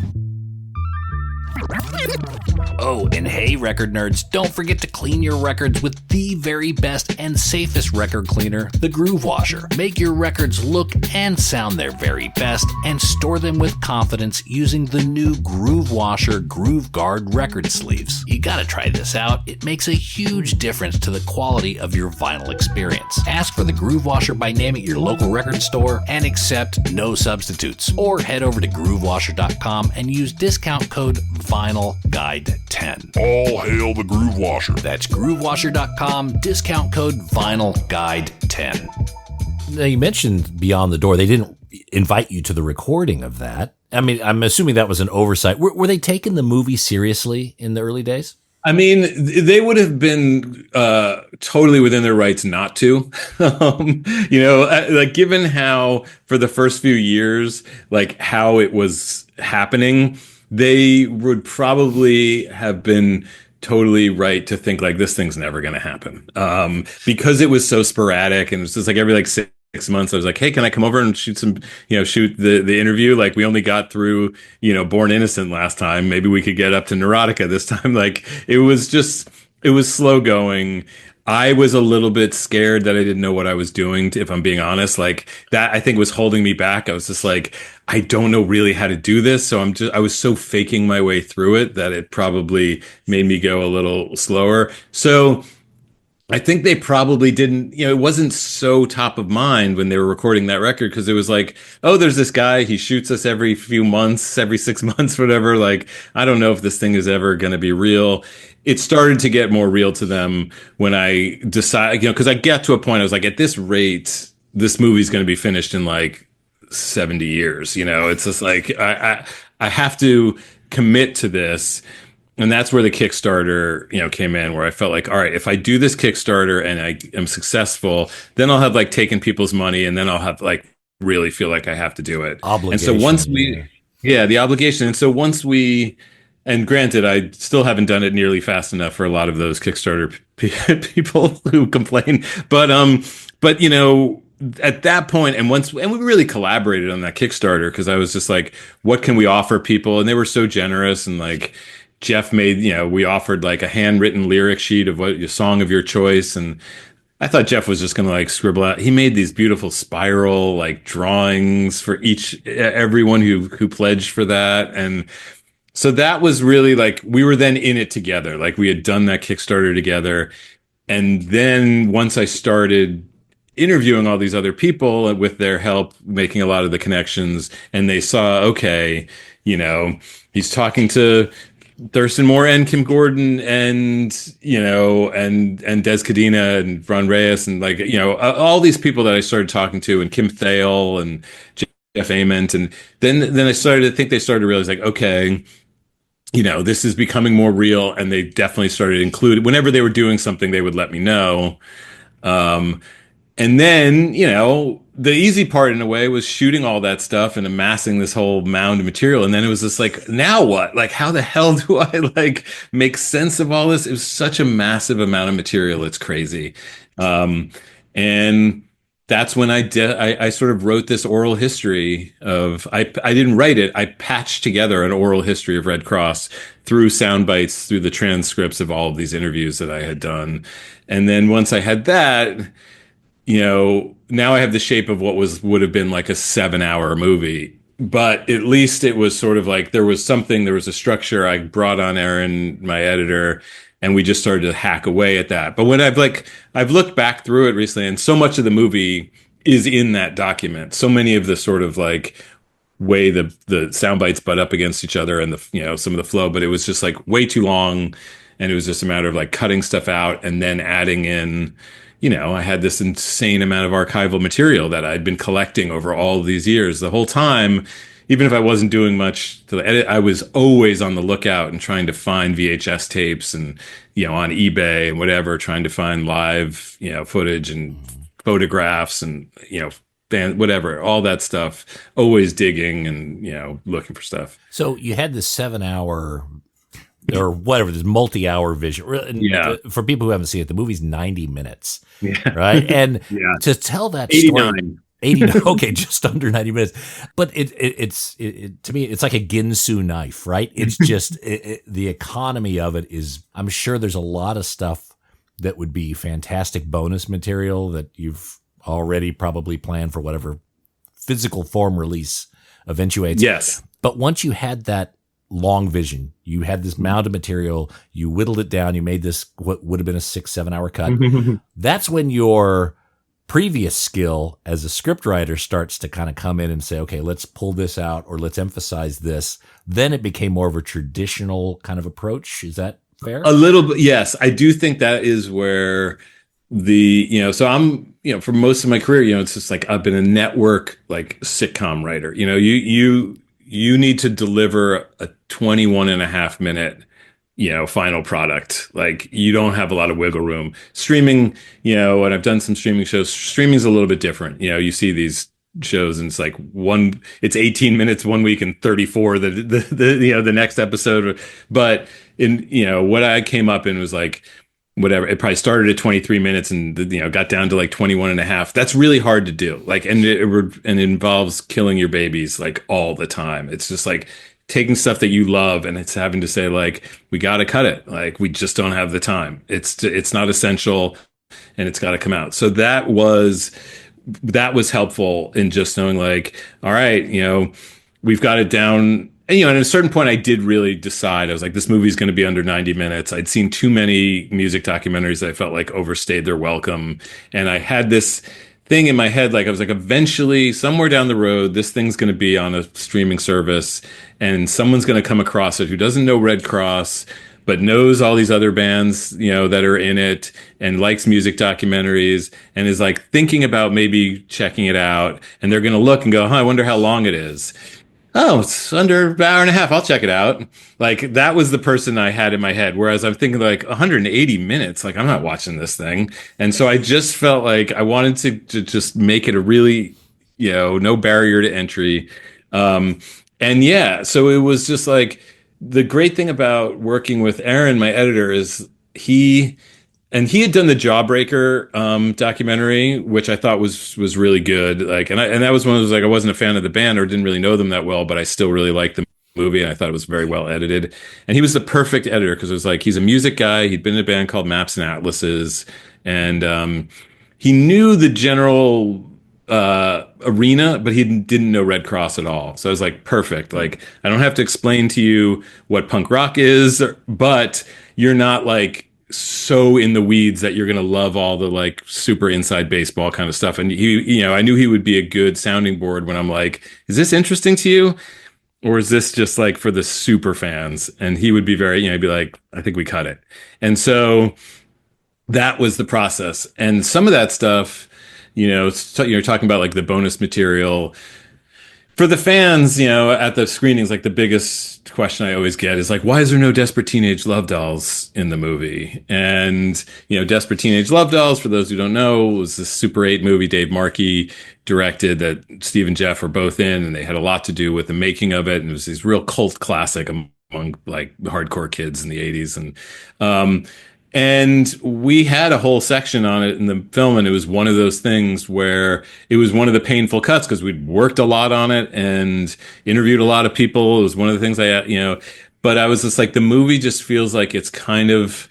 [SPEAKER 1] Oh, and hey, record nerds, don't forget to clean your records with the very best and safest record cleaner, the Groove Washer. Make your records look and sound their very best and store them with confidence using the new Groove Washer Groove Guard record sleeves. You gotta try this out. It makes a huge difference to the quality of your vinyl experience. Ask for the Groove Washer by name at your local record store and accept no substitutes. Or head over to groovewasher.com and use discount code VINYLGUIDE10.
[SPEAKER 4] All hail the Groove Washer.
[SPEAKER 1] That's groovewasher.com, discount code VINYLGUIDE10. Now you mentioned Beyond the Door. They didn't invite you to the recording of that. I mean, I'm assuming that was an oversight. Were they taking the movie seriously in the early days?
[SPEAKER 3] I mean, they would have been totally within their rights not to, like given how for the first few years, like how it was happening, they would probably have been totally right to think like this thing's never going to happen because it was so sporadic, and it's just like every like 6 months I was like, hey, can I come over and shoot shoot the interview? Like we only got through Born Innocent last time, maybe we could get up to Neurotica this time. Like it was slow going. I was a little bit scared that I didn't know what I was doing, if I'm being honest. Like that, I think was holding me back. I was just like, I don't know really how to do this. So I was so faking my way through it that it probably made me go a little slower. So I think they probably didn't, it wasn't so top of mind when they were recording that record, because it was like, oh, there's this guy, he shoots us every few months, every 6 months, whatever. Like, I don't know if this thing is ever going to be real. It started to get more real to them when I decided, because I got to a point, I was like, at this rate, this movie's going to be finished in like 70 years. It's just like, I have to commit to this. And that's where the Kickstarter, came in, where I felt like, all right, if I do this Kickstarter and I am successful, then I'll have like taken people's money, and then I'll have like really feel like I have to do it.
[SPEAKER 1] Obligation.
[SPEAKER 3] And so once the obligation. And so once and granted, I still haven't done it nearly fast enough for a lot of those Kickstarter people who complain, but at that point, and we really collaborated on that Kickstarter, because I was just like, what can we offer people? And they were so generous, and like, Jeff made, we offered like a handwritten lyric sheet of what your song of your choice. And I thought Jeff was just going to like scribble out. He made these beautiful spiral like drawings for everyone who pledged for that. And so that was really like, we were then in it together. Like we had done that Kickstarter together. And then once I started interviewing all these other people with their help, making a lot of the connections, and they saw, okay, he's talking to Thurston Moore and Kim Gordon and, and Des Cadena and Ron Reyes and like, all these people that I started talking to, and Kim Thale and Jeff Ament. And then I started to think they started to realize like, okay, this is becoming more real. And they definitely started including, whenever they were doing something, they would let me know. And then, the easy part in a way was shooting all that stuff and amassing this whole mound of material. And then it was just like, now what? Like, how the hell do I like make sense of all this? It was such a massive amount of material. It's crazy. And that's when I sort of wrote this oral history of, I didn't write it. I patched together an oral history of Redd Kross through sound bites, through the transcripts of all of these interviews that I had done. And then once I had that, now I have the shape of what would have been like a 7-hour movie, but at least it was sort of like there was a structure. I brought on Aaron, my editor, and we just started to hack away at that. But when I've looked back through it recently, and so much of the movie is in that document. So many of the sort of like way the sound bites butt up against each other and some of the flow, but it was just like way too long. And it was just a matter of like cutting stuff out and then adding in, I had this insane amount of archival material that I'd been collecting over all of these years. The whole time, even if I wasn't doing much to edit, I was always on the lookout and trying to find VHS tapes and, on eBay and whatever, trying to find live, footage and photographs and, whatever, all that stuff, always digging and, looking for stuff.
[SPEAKER 1] So you had this 7-hour or whatever, this multi-hour vision.
[SPEAKER 3] Yeah.
[SPEAKER 1] For people who haven't seen it, the movie's 90 minutes.
[SPEAKER 3] Yeah.
[SPEAKER 1] Right. And
[SPEAKER 3] yeah.
[SPEAKER 1] to tell that
[SPEAKER 3] 89.
[SPEAKER 1] story, 89, okay, just under 90 minutes. But it's to me, it's like a Ginsu knife, right? It's just the economy of it is, I'm sure there's a lot of stuff that would be fantastic bonus material that you've already probably planned for whatever physical form release eventuates.
[SPEAKER 3] Yes.
[SPEAKER 1] But once you had that long vision, you had this mound of material, you whittled it down, you made this what would have been a 6-7 hour cut. That's when your previous skill as a scriptwriter starts to kind of come in and say, okay, let's pull this out or let's emphasize this. Then it became more of a traditional kind of approach. Is that fair?
[SPEAKER 3] A little bit. Yes. I do think that is where so I'm, for most of my career, it's just like I've been a network, like sitcom writer. You need to deliver a 21.5 minute, final product. Like you don't have a lot of wiggle room. Streaming, and I've done some streaming shows. Streaming's a little bit different. You see these shows and it's like it's 18 minutes one week and 34 the next episode. But in what I came up in was like whatever, it probably started at 23 minutes and got down to like 21.5. That's really hard to do. Like, and it involves killing your babies like all the time. It's just like taking stuff that you love and it's having to say like, we got to cut it. Like we just don't have the time. It's not essential and it's got to come out. So that was helpful in just knowing like, all right, we've got it down. And, at a certain point, I did really decide, I was like, this movie's going to be under 90 minutes. I'd seen too many music documentaries that I felt like overstayed their welcome. And I had this thing in my head, like I was like, eventually, somewhere down the road, this thing's going to be on a streaming service and someone's going to come across it who doesn't know Redd Kross, but knows all these other bands, that are in it and likes music documentaries and is like thinking about maybe checking it out. And they're going to look and go, I wonder how long it is. Oh, it's under an hour and a half. I'll check it out. Like that was the person I had in my head. Whereas I'm thinking like 180 minutes, like I'm not watching this thing. And so I just felt like I wanted to just make it a really, no barrier to entry. So it was just like the great thing about working with Aaron, my editor, is he had done the Jawbreaker documentary, which I thought was really good. Like, and that was one of those, like, I wasn't a fan of the band or didn't really know them that well, but I still really liked the movie and I thought it was very well edited. And he was the perfect editor because it was like, he's a music guy. He'd been in a band called Maps and Atlases. And he knew the general arena, but he didn't know Redd Kross at all. So I was like, perfect. Like, I don't have to explain to you what punk rock is, but you're not like so in the weeds that you're going to love all the like super inside baseball kind of stuff. And I knew he would be a good sounding board when I'm like, is this interesting to you? Or is this just like for the super fans? And he would be very, he'd be like, I think we cut it. And that was the process. And some of that stuff, you're talking about like the bonus material for the fans, at the screenings, like the biggest question I always get is like, why is there no Desperate Teenage Love Dolls in the movie? And, Desperate Teenage Love Dolls, for those who don't know, was this Super 8 movie Dave Markey directed that Steve and Jeff were both in, and they had a lot to do with the making of it. And it was this real cult classic among like hardcore kids in the 80s. And we had a whole section on it in the film, and it was one of those things where it was one of the painful cuts because we'd worked a lot on it and interviewed a lot of people. It was one of the things but I was just like, the movie just feels like it's kind of,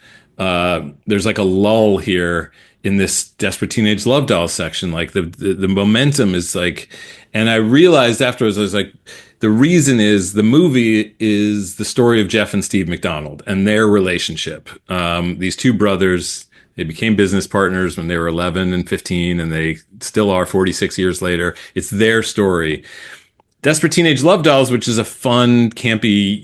[SPEAKER 3] there's like a lull here in this Desperate Teenage Love Doll section. Like the momentum is like, and I realized afterwards, I was like, the reason is the movie is the story of Jeff and Steve McDonald and their relationship. These two brothers, they became business partners when they were 11 and 15, and they still are 46 years later. It's their story. Desperate Teenage Love Dolls, which is a fun, campy,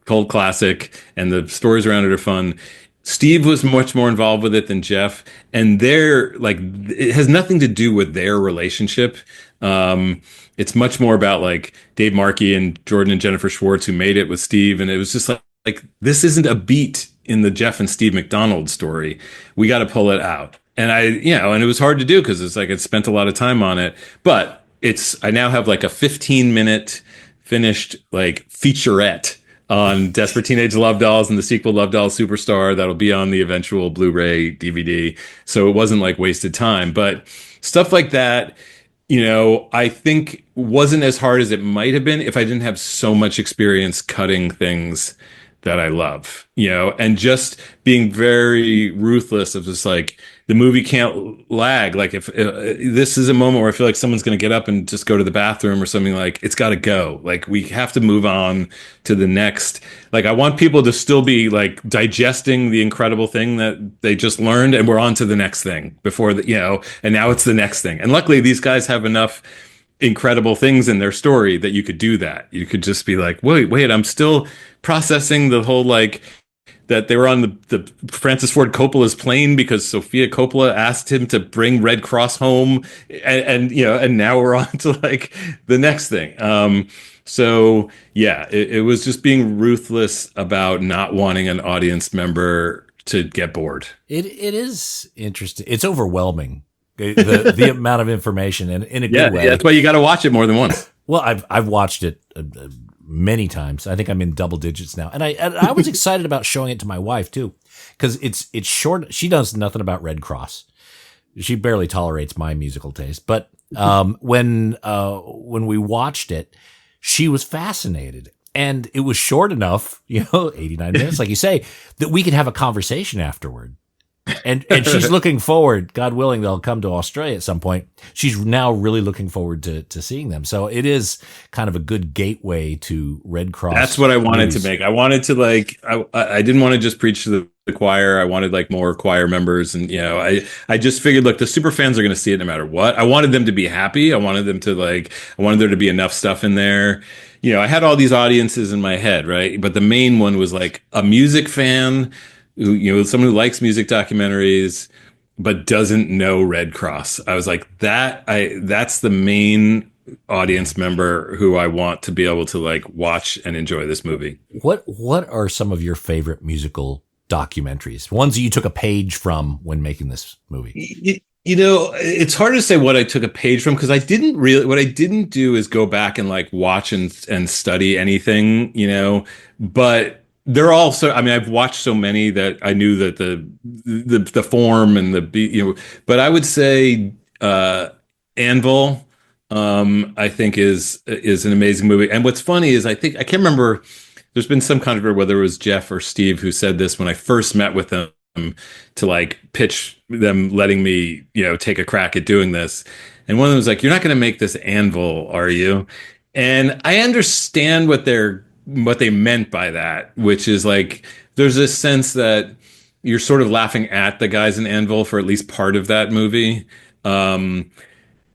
[SPEAKER 3] cult classic, and the stories around it are fun. Steve was much more involved with it than Jeff, and it has nothing to do with their relationship. It's much more about like Dave Markey and Jordan and Jennifer Schwartz, who made it with Steve. And it was just like this isn't a beat in the Jeff and Steve McDonald story. We got to pull it out. And and it was hard to do because it's like I'd spent a lot of time on it, but I now have like a 15-minute finished like featurette on Desperate Teenage Love Dolls and the sequel Love Dolls Superstar that'll be on the eventual Blu-ray DVD. So it wasn't like wasted time, but stuff like that, I think wasn't as hard as it might have been if I didn't have so much experience cutting things that I love, and just being very ruthless of just like, the movie can't lag. Like if this is a moment where I feel like someone's going to get up and just go to the bathroom or something, like it's got to go. Like we have to move on to the next. Like I want people to still be like digesting the incredible thing that they just learned, and we're on to the next thing before and now it's the next thing. And luckily these guys have enough incredible things in their story that you could do that. You could just be like, wait, I'm still processing the whole like that they were on the Francis Ford Coppola's plane because Sofia Coppola asked him to bring Redd Kross home, and now we're on to like the next thing. It was just being ruthless about not wanting an audience member to get bored.
[SPEAKER 1] It is interesting. It's overwhelming. The amount of information, and in a good way.
[SPEAKER 3] Yeah, that's why you got to watch it more than once.
[SPEAKER 1] Well, I've watched it many times. I think I'm in double digits now, and I was excited about showing it to my wife too, because it's short. She knows nothing about Redd Kross. She barely tolerates my musical taste. But when we watched it, she was fascinated, and it was short enough, 89 minutes, like you say, that we could have a conversation afterward. And she's looking forward, God willing, they'll come to Australia at some point. She's now really looking forward to seeing them. So it is kind of a good gateway to Redd Kross.
[SPEAKER 3] That's what I wanted to make. I wanted to I didn't want to just preach to the choir. I wanted like more choir members. And, I just figured, look, the super fans are going to see it no matter what. I wanted them to be happy. I wanted there to be enough stuff in there. I had all these audiences in my head, right? But the main one was like a music fan, someone who likes music documentaries but doesn't know Redd Kross. I was like, that's the main audience member who I want to be able to like watch and enjoy this movie.
[SPEAKER 1] What are some of your favorite musical documentaries? Ones that you took a page from when making this movie?
[SPEAKER 3] It's hard to say what I took a page from, because what I didn't do is go back and like watch and study anything, but they're all so, I've watched so many that I knew that the form and the beat, but I would say, Anvil, I think is an amazing movie. And what's funny is I can't remember, there's been some controversy whether it was Jeff or Steve who said this when I first met with them. to like pitch them letting me, take a crack at doing this. And one of them was like, "You're not going to make this Anvil, are you?" And I understand what they meant by that, which is like there's this sense that you're sort of laughing at the guys in Anvil for at least part of that movie. And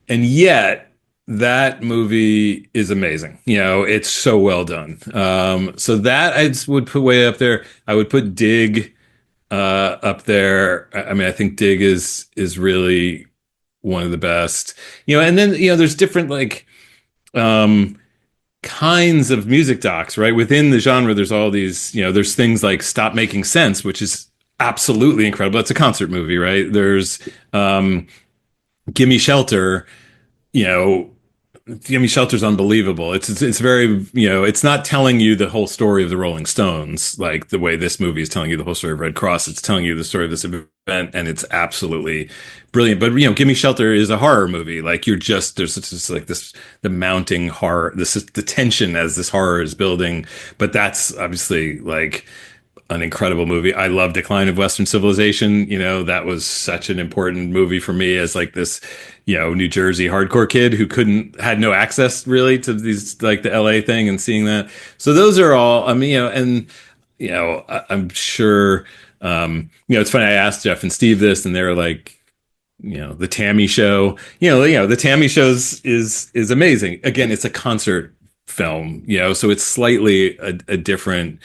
[SPEAKER 3] yet that movie is amazing. It's so well done. So that I would put way up there. I would put Dig up there. I mean, I think Dig is really one of the best. And then there's different like kinds of music docs, right? Within the genre, there's all these, there's things like Stop Making Sense, which is absolutely incredible. It's a concert movie, right? There's Gimme Shelter, Gimme Shelter's unbelievable. It's very, it's not telling you the whole story of the Rolling Stones, like the way this movie is telling you the whole story of Redd Kross. It's telling you the story of this event, and it's absolutely brilliant. But, Gimme Shelter is a horror movie. Like there's just like this, the mounting horror, this is the tension as this horror is building. But that's obviously like an incredible movie. I love Decline of Western Civilization. That was such an important movie for me as like this, New Jersey hardcore kid who had no access really to these, like the LA thing and seeing that. So those are all, I'm sure, it's funny. I asked Jeff and Steve this and they're like, the Tammy Show, the Tammy Shows is amazing. Again, it's a concert film, so it's slightly a different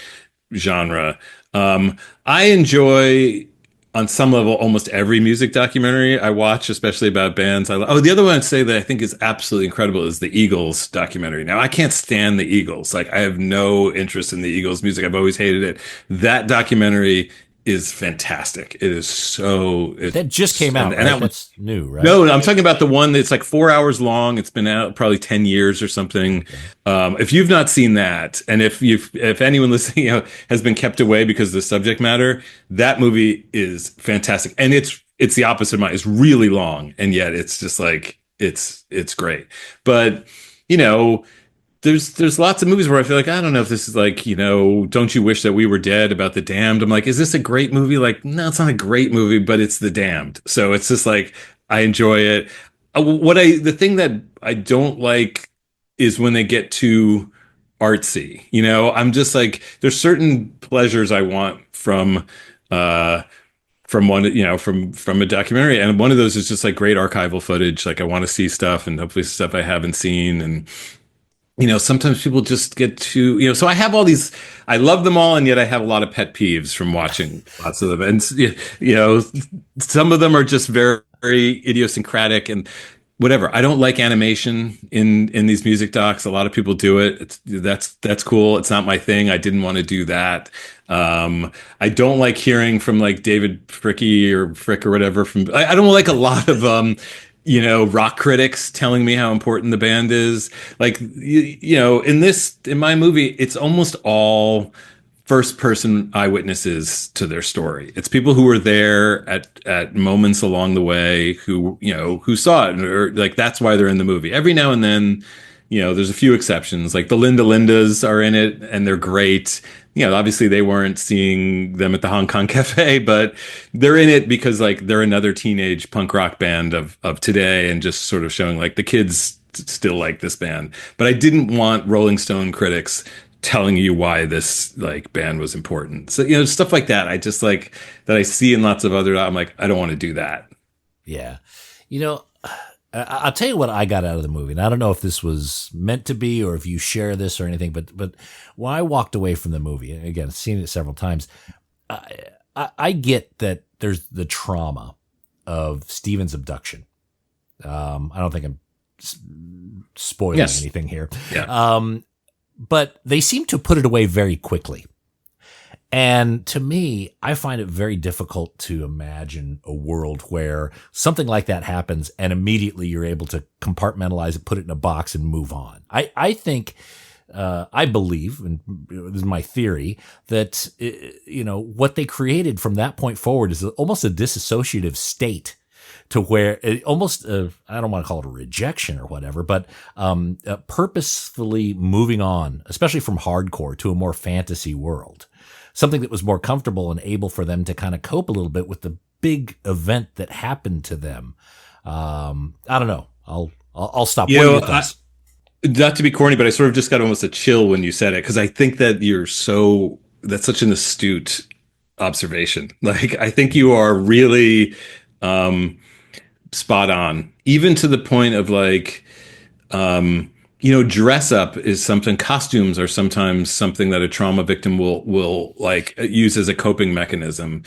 [SPEAKER 3] genre. I enjoy on some level almost every music documentary I watch, especially about bands. The other one I'd say that I think is absolutely incredible is the Eagles documentary. Now, I can't stand the Eagles. Like I have no interest in the Eagles music. I've always hated it. That documentary is fantastic. It is so.
[SPEAKER 1] That just came out, right? That's new, right?
[SPEAKER 3] No, I'm talking about the one that's like 4 hours long. It's been out probably 10 years or something. Okay. If you've not seen that, and if anyone listening has been kept away because of the subject matter, that movie is fantastic. And it's the opposite of mine. It's really long, and yet it's just like it's great. But there's lots of movies where I feel like, I don't know if this is like, Don't You Wish That We Were Dead about The Damned. I'm like, is this a great movie? Like, no, it's not a great movie, but it's The Damned. So it's just like, I enjoy it. The thing that I don't like is when they get too artsy. I'm just like, there's certain pleasures I want from one, from a documentary. And one of those is just like great archival footage. Like I want to see stuff and hopefully stuff I haven't seen. And sometimes people just get too, so I have all these, I love them all. And yet I have a lot of pet peeves from watching lots of them. And, some of them are just very, very idiosyncratic and whatever. I don't like animation in these music docs. A lot of people do it. That's cool. It's not my thing. I didn't want to do that. I don't like hearing from like David Fricky or Frick or whatever I don't like a lot of, rock critics telling me how important the band is. Like, in my movie, it's almost all first person eyewitnesses to their story. It's people who were there at moments along the way who saw it, or like, that's why they're in the movie. Every now and then, there's a few exceptions, like the Linda Lindas are in it and they're great. Obviously they weren't seeing them at the Hong Kong Cafe, but they're in it because like they're another teenage punk rock band of today and just sort of showing like the kids still like this band. But I didn't want Rolling Stone critics telling you why this like band was important. So, stuff like that. I just like that I see in lots of other, I'm like, I don't want to do that.
[SPEAKER 1] Yeah. I'll tell you what I got out of the movie. And I don't know if this was meant to be or if you share this or anything, but when I walked away from the movie, again, I've seen it several times, I get that there's the trauma of Stephen's abduction. I don't think I'm spoiling anything here.
[SPEAKER 3] Yeah.
[SPEAKER 1] But they seem to put it away very quickly. And to me, I find it very difficult to imagine a world where something like that happens and immediately you're able to compartmentalize it, put it in a box and move on. I think, I believe, and this is my theory, that, what they created from that point forward is almost a dissociative state to where it almost, I don't want to call it a rejection or whatever, but purposefully moving on, especially from hardcore to a more fantasy world, something that was more comfortable and able for them to kind of cope a little bit with the big event that happened to them. I don't know. I'll stop.
[SPEAKER 3] You
[SPEAKER 1] What are
[SPEAKER 3] know,
[SPEAKER 1] your thoughts?
[SPEAKER 3] not to be corny, but I sort of just got almost a chill when you said it, because I think that that's such an astute observation. Like, I think you are really spot on, even to the point of like, dress up is something, costumes are sometimes something that a trauma victim will like use as a coping mechanism.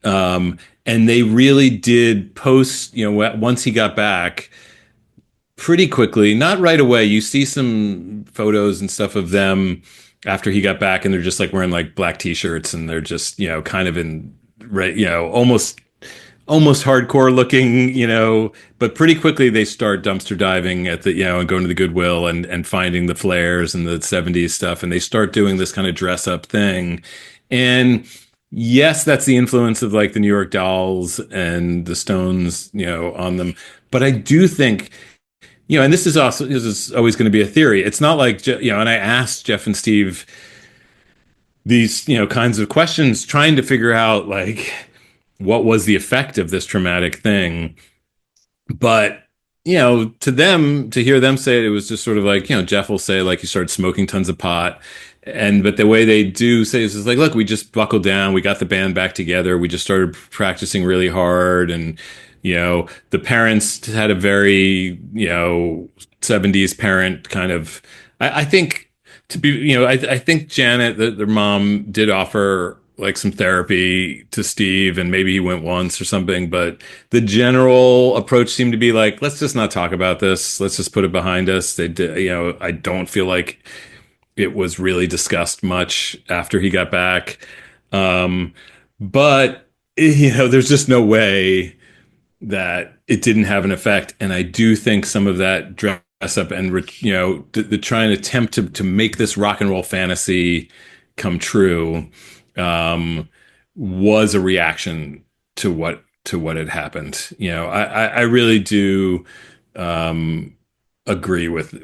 [SPEAKER 3] And they really did post, once he got back, pretty quickly, not right away. You see some photos and stuff of them after he got back, and they're just like wearing like black t-shirts, and they're just, kind of in, almost hardcore looking, but pretty quickly they start dumpster diving at the, and going to the Goodwill and finding the flares and the 70s stuff. And they start doing this kind of dress up thing. And yes, that's the influence of like the New York Dolls and the Stones, on them. But I do think, and this is always going to be a theory. It's not like, and I asked Jeff and Steve these, kinds of questions, trying to figure out like, what was the effect of this traumatic thing? But, to hear them say it was just sort of like, Jeff will say like he started smoking tons of pot. But the way they do say is like, look, we just buckled down. We got the band back together. We just started practicing really hard. And, the parents had a very, 70s parent kind of, I think to be, I think Janet, their mom, did offer like some therapy to Steve, and maybe he went once or something. But the general approach seemed to be like, let's just not talk about this. Let's just put it behind us. They did, I don't feel like it was really discussed much after he got back. But, there's just no way that it didn't have an effect. And I do think some of that dress up and, the trying to attempt to make this rock and roll fantasy come true was a reaction to what had happened. I really do agree with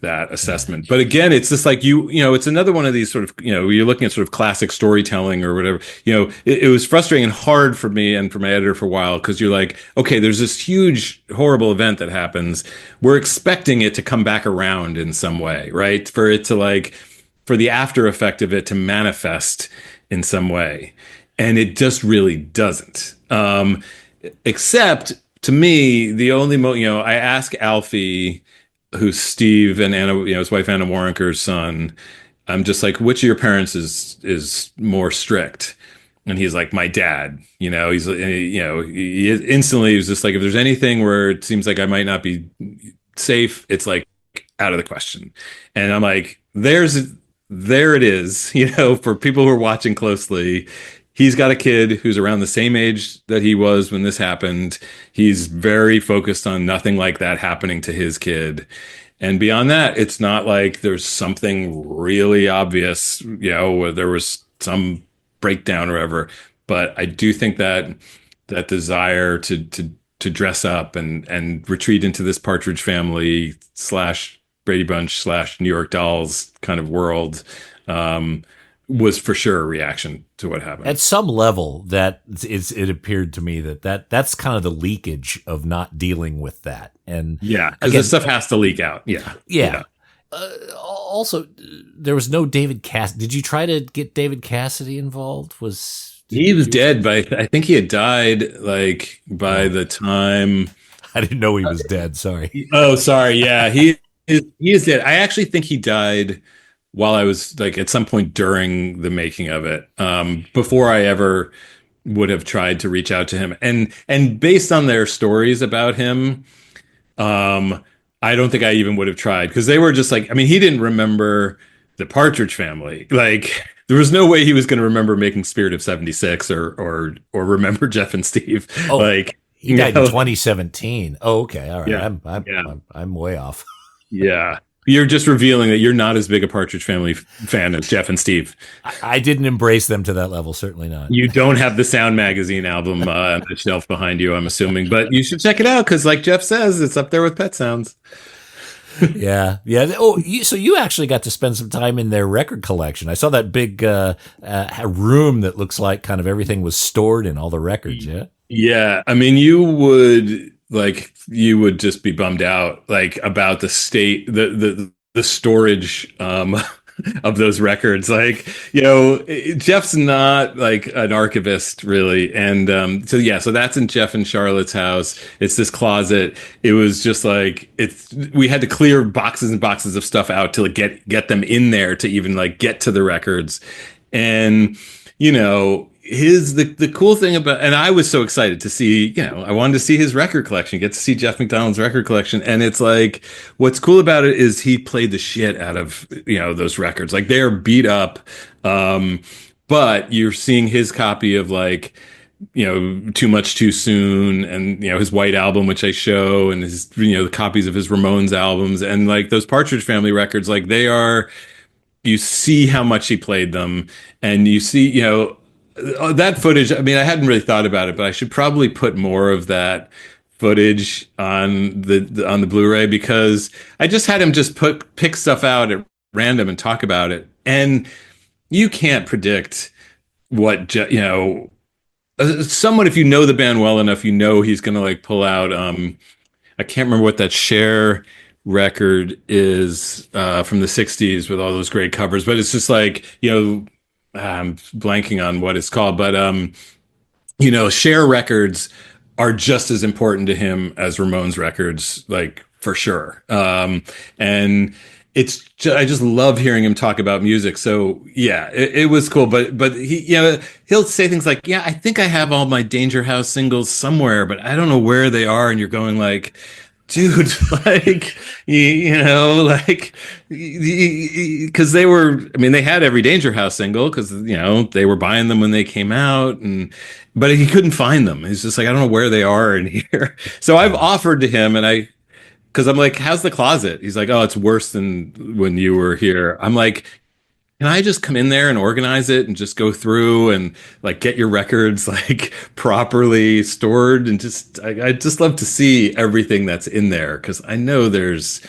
[SPEAKER 3] that assessment. But again, it's just like it's another one of these sort of, you're looking at sort of classic storytelling or whatever. It was frustrating and hard for me and for my editor for a while, because you're like, okay, there's this huge, horrible event that happens. We're expecting it to come back around in some way, right? For it to like, for the after effect of it to manifest in some way. And it just really doesn't. Except to me, the only I ask Alfie, who's Steve and Anna, his wife Anna Warrenker's son, I'm just like, which of your parents is more strict? And he's like, my dad. He instantly was just like, if there's anything where it seems like I might not be safe, it's like out of the question. And I'm like, there it is, for people who are watching closely. He's got a kid who's around the same age that he was when this happened. He's very focused on nothing like that happening to his kid. And beyond that, it's not like there's something really obvious, where there was some breakdown or whatever. But I do think that desire to dress up and retreat into this Partridge Family / Brady Bunch / New York Dolls kind of world was for sure a reaction to what happened.
[SPEAKER 1] At some level, it appeared to me that's kind of the leakage of not dealing with that. And
[SPEAKER 3] yeah, because this stuff has to leak out. Yeah.
[SPEAKER 1] Also, there was no David Cassidy. Did you try to get David Cassidy involved?
[SPEAKER 3] He was dead I think he had died like by the time.
[SPEAKER 1] I didn't know he was dead. Sorry.
[SPEAKER 3] Oh, sorry. Yeah, he is dead. I actually think he died while I was like at some point during the making of it, before I ever would have tried to reach out to him. And based on their stories about him, I don't think I even would have tried, because they were just like, I mean, he didn't remember the Partridge Family. Like, there was no way he was going to remember making Spirit of 76 or remember Jeff and Steve.
[SPEAKER 1] Oh, like, he died in 2017. Oh, okay. All right. Yeah. I'm way off.
[SPEAKER 3] Yeah. You're just revealing that you're not as big a Partridge Family fan as Jeff and Steve.
[SPEAKER 1] I didn't embrace them to that level. Certainly not.
[SPEAKER 3] You don't have the Sound Magazine album on the shelf behind you, I'm assuming, but you should check it out because, like Jeff says, it's up there with Pet Sounds.
[SPEAKER 1] Yeah. Oh, so you actually got to spend some time in their record collection. I saw that big room that looks like kind of everything was stored in, all the records. Yeah.
[SPEAKER 3] Yeah, I mean, you would just be bummed out like about the state, the storage of those records. Like, Jeff's not like an archivist really, and so that's in Jeff and Charlotte's house. It's this closet. It was just like we had to clear boxes and boxes of stuff out to get them in there to even like get to the records, and the cool thing about, and I was so excited to see, I wanted to see his record collection, get to see Jeff McDonald's record collection. And it's like, what's cool about it is he played the shit out of, those records. Like they're beat up. But you're seeing his copy of like, Too Much Too Soon and, his White Album, which I show, and his, the copies of his Ramones albums and like those Partridge Family records, like you see how much he played them and you see, that footage. I mean, I hadn't really thought about it, but I should probably put more of that footage on the Blu-ray because I just had him just pick stuff out at random and talk about it. And you can't predict what, someone, if you know the band well enough, he's going to like pull out, I can't remember what that Cher record is from the 60s with all those great covers, but it's just like, I'm blanking on what it's called, but Cher records are just as important to him as Ramones records, like for sure. And I just love hearing him talk about music. So yeah, it was cool. But he'll say things like, yeah, I think I have all my Danger House singles somewhere, but I don't know where they are. And you're going like, dude, like, because they had every Danger House single because, they were buying them when they came out but he couldn't find them. He's just like, I don't know where they are in here. So I've offered to him because I'm like, how's the closet? He's like, oh, it's worse than when you were here. I'm like, can I just come in there and organize it and just go through and like get your records like properly stored and I just love to see everything that's in there because I know there's,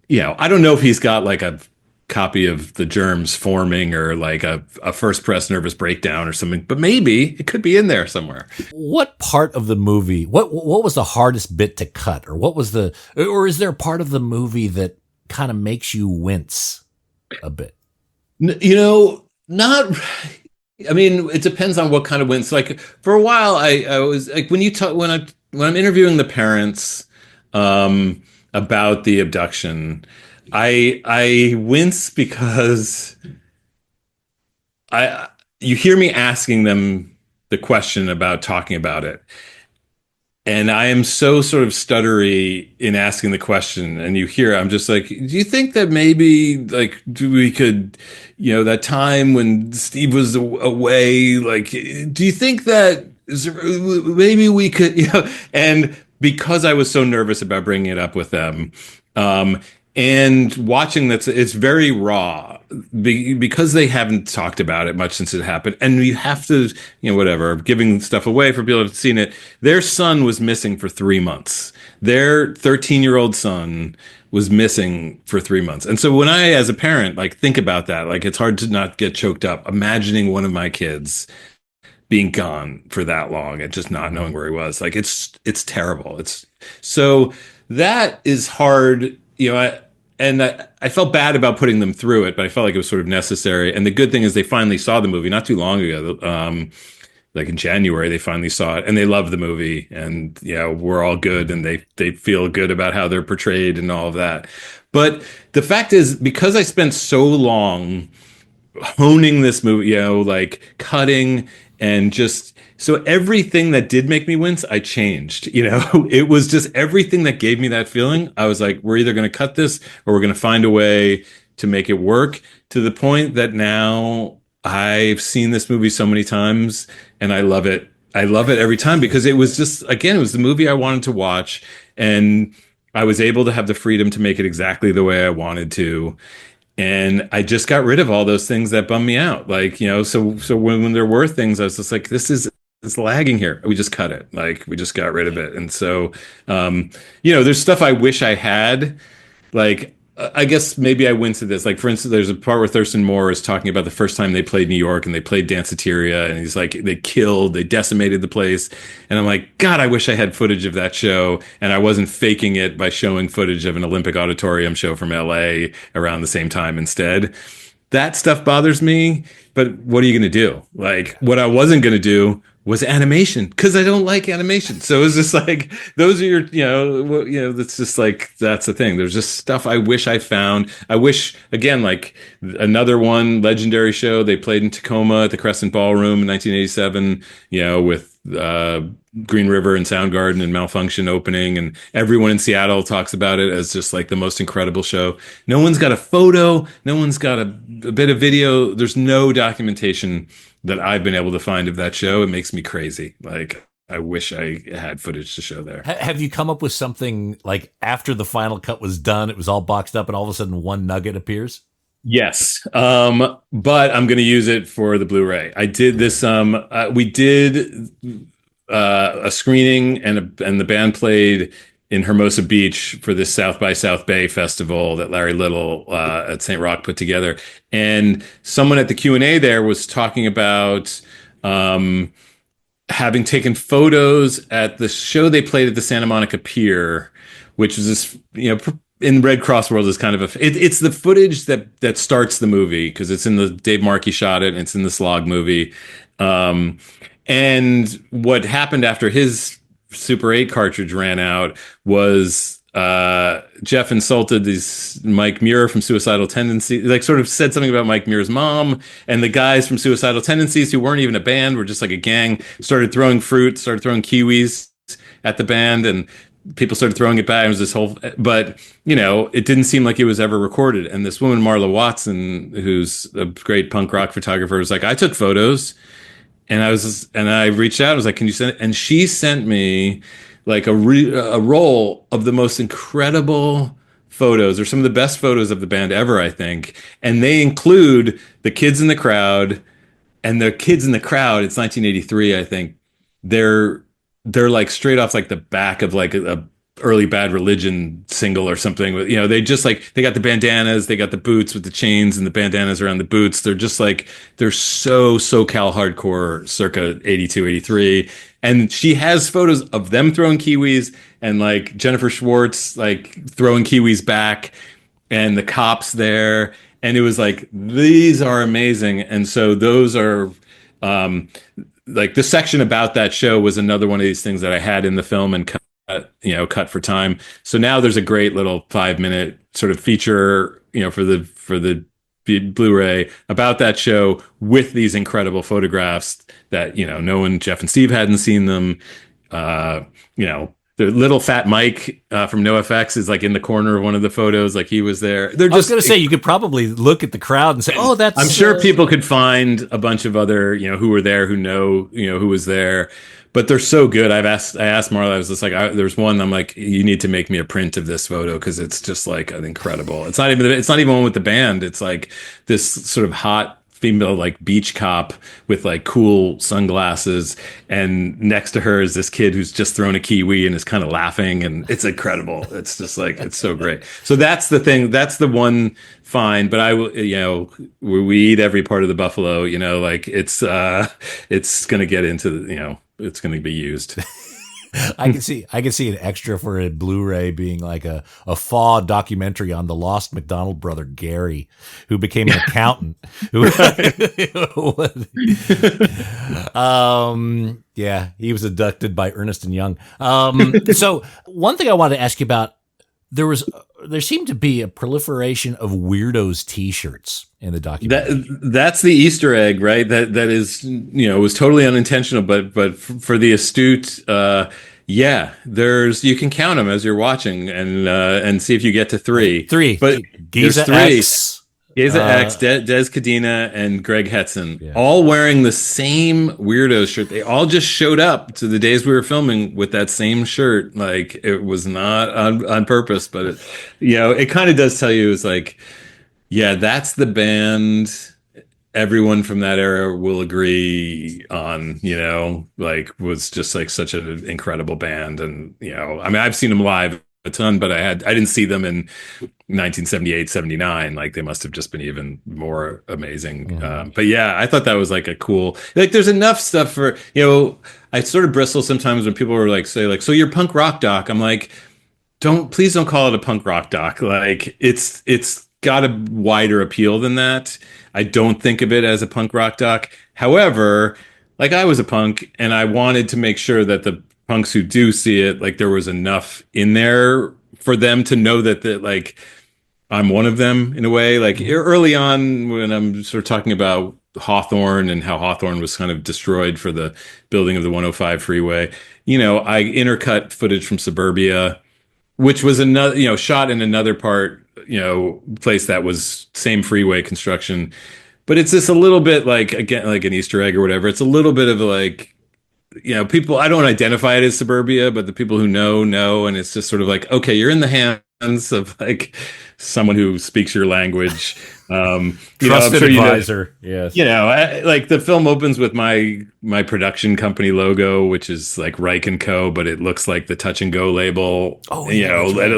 [SPEAKER 3] I don't know if he's got like a copy of The Germs Forming or like a first press nervous breakdown or something, but maybe it could be in there somewhere.
[SPEAKER 1] What part of the movie, what was the hardest bit to cut or is there a part of the movie that kind of makes you wince a bit?
[SPEAKER 3] Not. I mean, it depends on what kind of wins. Like for a while, I was like when I'm interviewing the parents about the abduction, I wince because you hear me asking them the question about talking about it. And I am so sort of stuttery in asking the question. And you hear, I'm just like, do you think that maybe like, we could, that time when Steve was away, like, do you think that maybe we could, and because I was so nervous about bringing it up with them, and watching that, it's very raw because they haven't talked about it much since it happened. And you have to, whatever, giving stuff away for people to have seen it. Their son was missing for 3 months. Their 13-year-old son was missing for 3 months. And so when I, as a parent, like think about that, like it's hard to not get choked up imagining one of my kids being gone for that long and just not knowing where he was. Like it's terrible. So that is hard. I felt bad about putting them through it, but I felt like it was sort of necessary. And the good thing is they finally saw the movie not too long ago. Like in January, they finally saw it and they loved the movie and we're all good and they feel good about how they're portrayed and all of that. But the fact is, because I spent so long honing this movie, like cutting and just, so everything that did make me wince, I changed, it was just everything that gave me that feeling. I was like, we're either going to cut this or we're going to find a way to make it work, to the point that now I've seen this movie so many times and I love it. I love it every time because it was just, again, it was the movie I wanted to watch. And I was able to have the freedom to make it exactly the way I wanted to. And I just got rid of all those things that bummed me out. Like, so when there were things, I was just like, it's lagging here. We just cut it. Like, we just got rid of it. And so, there's stuff I wish I had. Like, I guess maybe I went to this. Like, for instance, there's a part where Thurston Moore is talking about the first time they played New York and they played Danceteria, and he's like, they decimated the place. And I'm like, God, I wish I had footage of that show, and I wasn't faking it by showing footage of an Olympic Auditorium show from LA around the same time instead. That stuff bothers me, but what are you going to do? Like, what I wasn't going to do was animation, because I don't like animation. So it's just like, those are that's just like, that's the thing. There's just stuff I wish I found. I wish, again, like another one, legendary show, they played in Tacoma at the Crescent Ballroom in 1987, with Green River and Soundgarden and Malfunction opening, and everyone in Seattle talks about it as just like the most incredible show. No one's got a photo, no one's got a bit of video. There's no documentation that I've been able to find of that show. It makes me crazy. Like, I wish I had footage to show there.
[SPEAKER 1] Have you come up with something like after the final cut was done, it was all boxed up, and all of a sudden one nugget appears?
[SPEAKER 3] Yes. But I'm going to use it for the Blu-ray. I did this. We did a screening, and the band played in Hermosa Beach for this South by South Bay festival that Larry Little at St. Rock put together. And someone at the Q&A there was talking about having taken photos at the show they played at the Santa Monica Pier, which was this, in Redd Kross world is kind of it's the footage that starts the movie, because it's in the Dave Markey shot it, and it's in the Slog movie. And what happened after his Super 8 cartridge ran out was Jeff insulted Mike Muir from Suicidal Tendencies, like sort of said something about Mike Muir's mom, and the guys from Suicidal Tendencies, who weren't even a band, were just like a gang, started throwing kiwis at the band, and people started throwing it back. It was this whole, but it didn't seem like it was ever recorded. And this woman, Marla Watson, who's a great punk rock photographer, was like, I took photos. And I reached out. I was like, "Can you send it?" And she sent me like a roll of the most incredible photos, or some of the best photos of the band ever, I think. And they include the kids in the crowd, and the kids in the crowd. It's 1983, I think. They're like straight off like the back of like a early Bad Religion single or something. They just like, they got the bandanas, they got the boots with the chains and the bandanas around the boots. They're just like, they're so SoCal hardcore circa 82, 83. And she has photos of them throwing kiwis, and like Jennifer Schwartz, like throwing kiwis back, and the cops there. And it was like, these are amazing. And so those are, like the section about that show was another one of these things that I had in the film and cut for time. So now there's a great little 5-minute sort of feature, for the Blu-ray about that show, with these incredible photographs that, Jeff and Steve hadn't seen them. The little fat Mike from NoFX is like in the corner of one of the photos, like he was there.
[SPEAKER 1] I was going to say, you could probably look at the crowd and say, "Oh, that's."
[SPEAKER 3] I'm sure people could find a bunch of other, who were there, who was there, but they're so good. I asked Marla, I was just like, there's one, I'm like, you need to make me a print of this photo, because it's just like an incredible. It's not even one with the band. It's like this sort of hot female like beach cop with like cool sunglasses, and next to her is this kid who's just thrown a kiwi and is kind of laughing, and it's incredible. It's just like, it's so great. So that's the thing, that's the one find. But I will, we eat every part of the buffalo, like it's gonna get into it's gonna be used.
[SPEAKER 1] I can see an extra for a Blu-ray being like a FAW documentary on the lost McDonald brother Gary, who became an accountant. Yeah, he was abducted by Ernest and Young. So one thing I wanted to ask you about, there seemed to be a proliferation of weirdos T-shirts in the documentary.
[SPEAKER 3] That's the Easter egg, right? That is, was totally unintentional, but for the astute, you can count them as you're watching, and see if you get to three.
[SPEAKER 1] But
[SPEAKER 3] Giza
[SPEAKER 1] there's three. X.
[SPEAKER 3] Geza X, Des Cadena, and Greg Hetson,
[SPEAKER 1] Yeah.
[SPEAKER 3] all wearing the same weirdo shirt. They all just showed up to the days we were filming with that same shirt. Like, it was not on purpose, but it kind of does tell you, it's like, yeah, that's the band everyone from that era will agree on, like, was just like such an incredible band. And, I mean, I've seen them live a ton, but I didn't see them in 1978, 79. Like, they must have just been even more amazing. But yeah, I thought that was like a cool, like, there's enough stuff for, I sort of bristle sometimes when people are like, say like, so you're punk rock doc. I'm like, please don't call it a punk rock doc. Like, it's got a wider appeal than that. I don't think of it as a punk rock doc. However, like, I was a punk and I wanted to make sure that the punks who do see it, like, there was enough in there for them to know that like, I'm one of them in a way. Like, early on when I'm sort of talking about Hawthorne and how Hawthorne was kind of destroyed for the building of the 105 freeway, I intercut footage from Suburbia, which was another, shot in another part, place that was same freeway construction. But it's just a little bit like, again, like an Easter egg or whatever. It's a little bit of like, people, I don't identify it as Suburbia, but the people who know. And it's just sort of like, okay, you're in the hands of like someone who speaks your language.
[SPEAKER 1] Trusted advisor. Yes.
[SPEAKER 3] Like, the film opens with my production company logo, which is like Reich and Co., but it looks like the Touch and Go label.
[SPEAKER 1] Oh, yeah,
[SPEAKER 3] And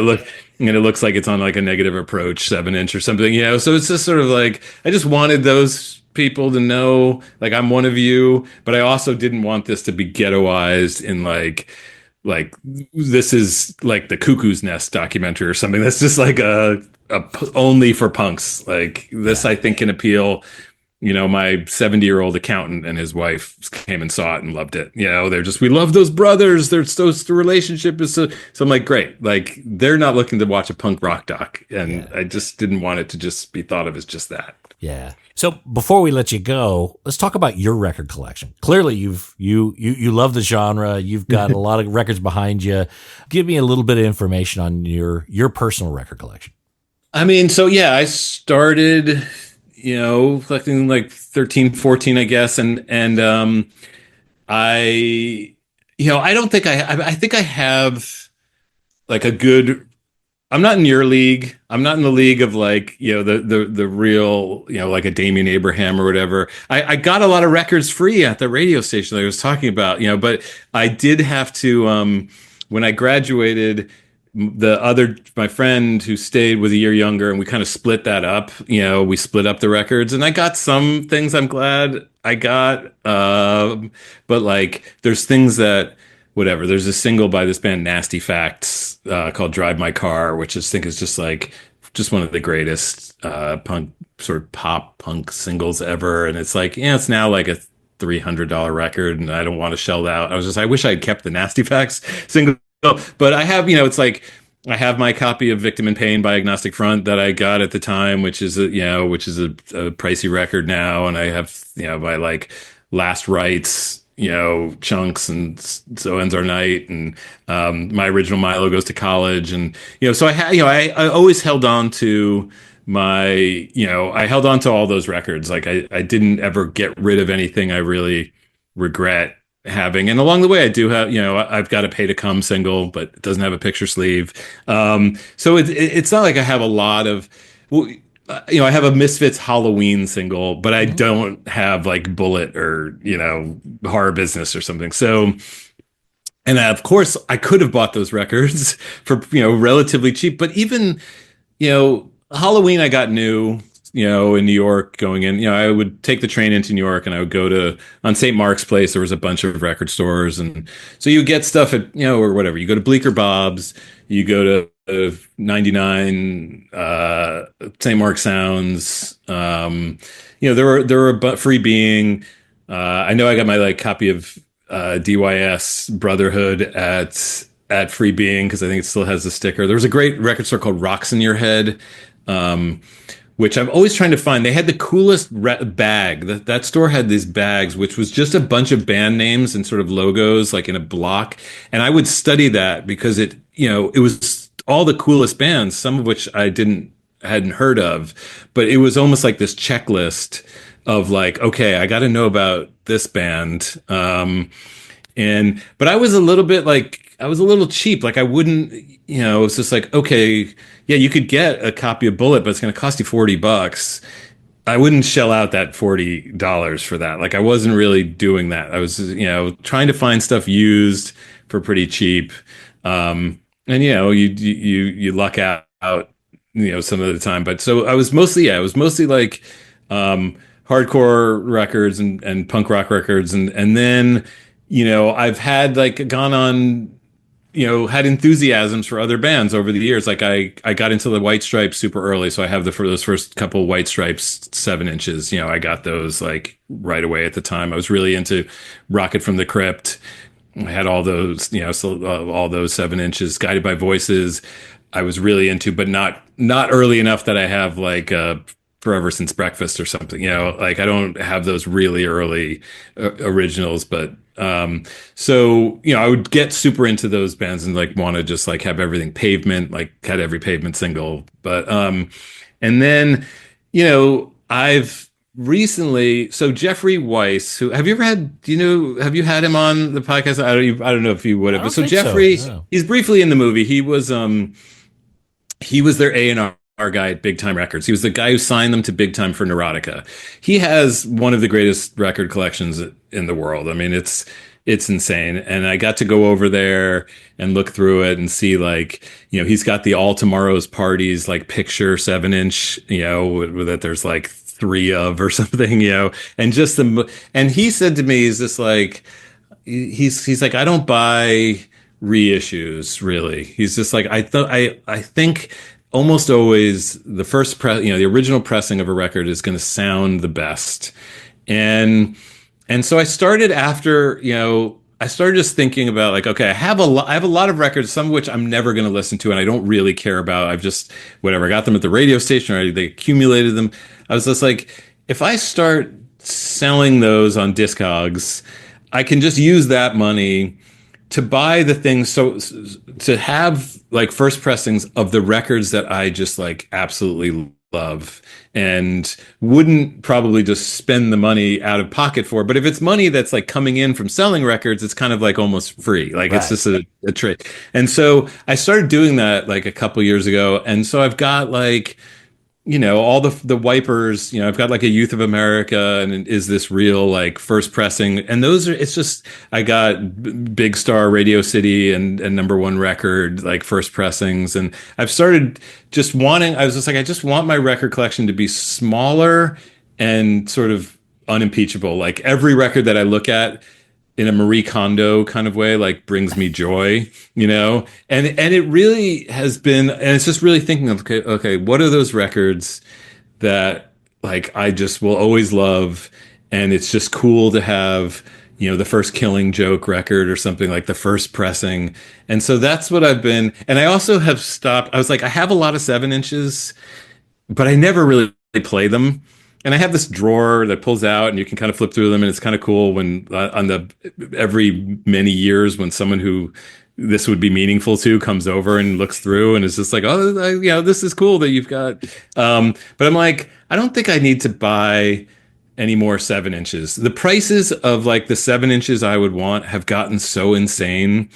[SPEAKER 3] it looks like it's on like a Negative Approach 7-inch or something. So it's just sort of like, I just wanted those people to know, like, I'm one of you, but I also didn't want this to be ghettoized in like this is like the Cuckoo's Nest documentary or something. That's just like a only for punks. Like, this, I think, can appeal. My 70-year-old accountant and his wife came and saw it and loved it. They're just, we love those brothers. The relationship is so I'm like, great. Like, they're not looking to watch a punk rock doc. And I just didn't want it to just be thought of as just that.
[SPEAKER 1] Yeah. So before we let you go, let's talk about your record collection. Clearly, you love the genre. You've got a lot of records behind you. Give me a little bit of information on your personal record collection.
[SPEAKER 3] I mean, so yeah, I started, collecting like 13, 14, I guess. And I don't think I think I have like a good, I'm not in your league. I'm not in the league of like, the real, like a Damian Abraham or whatever. I got a lot of records free at the radio station that I was talking about, but I did have to, when I graduated, my friend who stayed was a year younger, and we kind of split that up. We split up the records, and I got some things I'm glad I got. But like, there's things that, whatever. There's a single by this band Nasty Facts called Drive My Car, which I think is just one of the greatest punk, sort of pop punk singles ever. And it's like, it's now like a $300 record, and I don't want to shell out. I wish I had kept the Nasty Facts single. But I have, it's like, I have my copy of Victim in Pain by Agnostic Front that I got at the time, which is a pricey record now. And I have, by like Last Rites, Chunks, and So Ends Our Night, and my original Milo Goes to College. And, so I always held on to I held on to all those records. Like, I didn't ever get rid of anything I really regret having. And along the way, I do have, I've got a Pay to Come single, but it doesn't have a picture sleeve. So it's not like I have a lot of, I have a Misfits Halloween single, but I don't have like Bullet or, Horror Business or something. So, and of course I could have bought those records for, relatively cheap, but even, Halloween I got new, in New York going in, I would take the train into New York, and I would go on St. Mark's Place, there was a bunch of record stores. And so you get stuff at, or whatever. You go to Bleecker Bob's, you go to 99, St. Mark Sounds. There were Free Being. I know I got my like copy of DYS Brotherhood at Free Being, because I think it still has the sticker. There was a great record store called Rocks in Your Head, which I'm always trying to find. They had the coolest bag. That store had these bags, which was just a bunch of band names and sort of logos, like in a block. And I would study that because it was all the coolest bands, some of which I didn't hadn't heard of, but it was almost like this checklist of like, okay, I got to know about this band. But I was a little bit like, I was a little cheap. Like I wouldn't, it's just like, okay, yeah, you could get a copy of Bullet, but it's going to cost you $40. I wouldn't shell out that $40 for that. Like I wasn't really doing that. I was, trying to find stuff used for pretty cheap. And you luck out, some of the time. But so I was mostly, like, hardcore records and punk rock records. And then, I've had like gone on, had enthusiasms for other bands over the years. Like I got into the White Stripes super early. So I have for those first couple White Stripes 7-inches, I got those like right away at the time. I was really into Rocket from the Crypt. I had all those, all those 7-inches. Guided by Voices, I was really into, but not early enough that I have like Forever Since Breakfast or something. Like I don't have those really early originals, but so I would get super into those bands and like want to just like have everything Pavement, like had every Pavement single, but and then I've recently, so Jeffrey Weiss, who have you ever had, have you had him on the podcast? I don't know if you would have, but so Jeffrey, no. He's briefly in the movie. He was their A&R guy at Big Time Records. He was the guy who signed them to Big Time for Neurotica. He has one of the greatest record collections in the world. I mean, it's insane. And I got to go over there and look through it and see like, he's got the All Tomorrow's Parties, like picture 7-inch, that there's like 3 of or something, and just and he said to me, he's just like, he's like, I don't buy reissues really. He's just like, I think almost always the first press, the original pressing of a record is going to sound the best. And so I started I started just thinking about like, okay, I have a lot of records, some of which I'm never going to listen to and I don't really care about. I've just, whatever, I got them at the radio station or they accumulated them. I was just like, if I start selling those on Discogs, I can just use that money to buy the things. So to have like first pressings of the records that I just like absolutely love and wouldn't probably just spend the money out of pocket for. But if it's money that's like coming in from selling records, it's kind of like almost free. Like It's just a trade. And so I started doing that like a couple years ago. And so I've got like, all the wipers, I've got like a Youth of America and Is This Real, like first pressing. And those are, it's just, I got Big Star, Radio City and Number One Record, like first pressings. And I've started just I was just like, I just want my record collection to be smaller and sort of unimpeachable. Like every record that I look at in a Marie Kondo kind of way, like brings me joy, and it really has been, and it's just really thinking of, okay, what are those records that like, I just will always love. And it's just cool to have, the first Killing Joke record or something, like the first pressing. And so that's what I've been. And I also have stopped. I was like, I have a lot of 7-inches, but I never really play them. And I have this drawer that pulls out and you can kind of flip through them. And it's kind of cool when every many years when someone who this would be meaningful to comes over and looks through and is just like, oh, this is cool that you've got. But I'm like, I don't think I need to buy any more 7-inches. The prices of like the 7-inches I would want have gotten so insane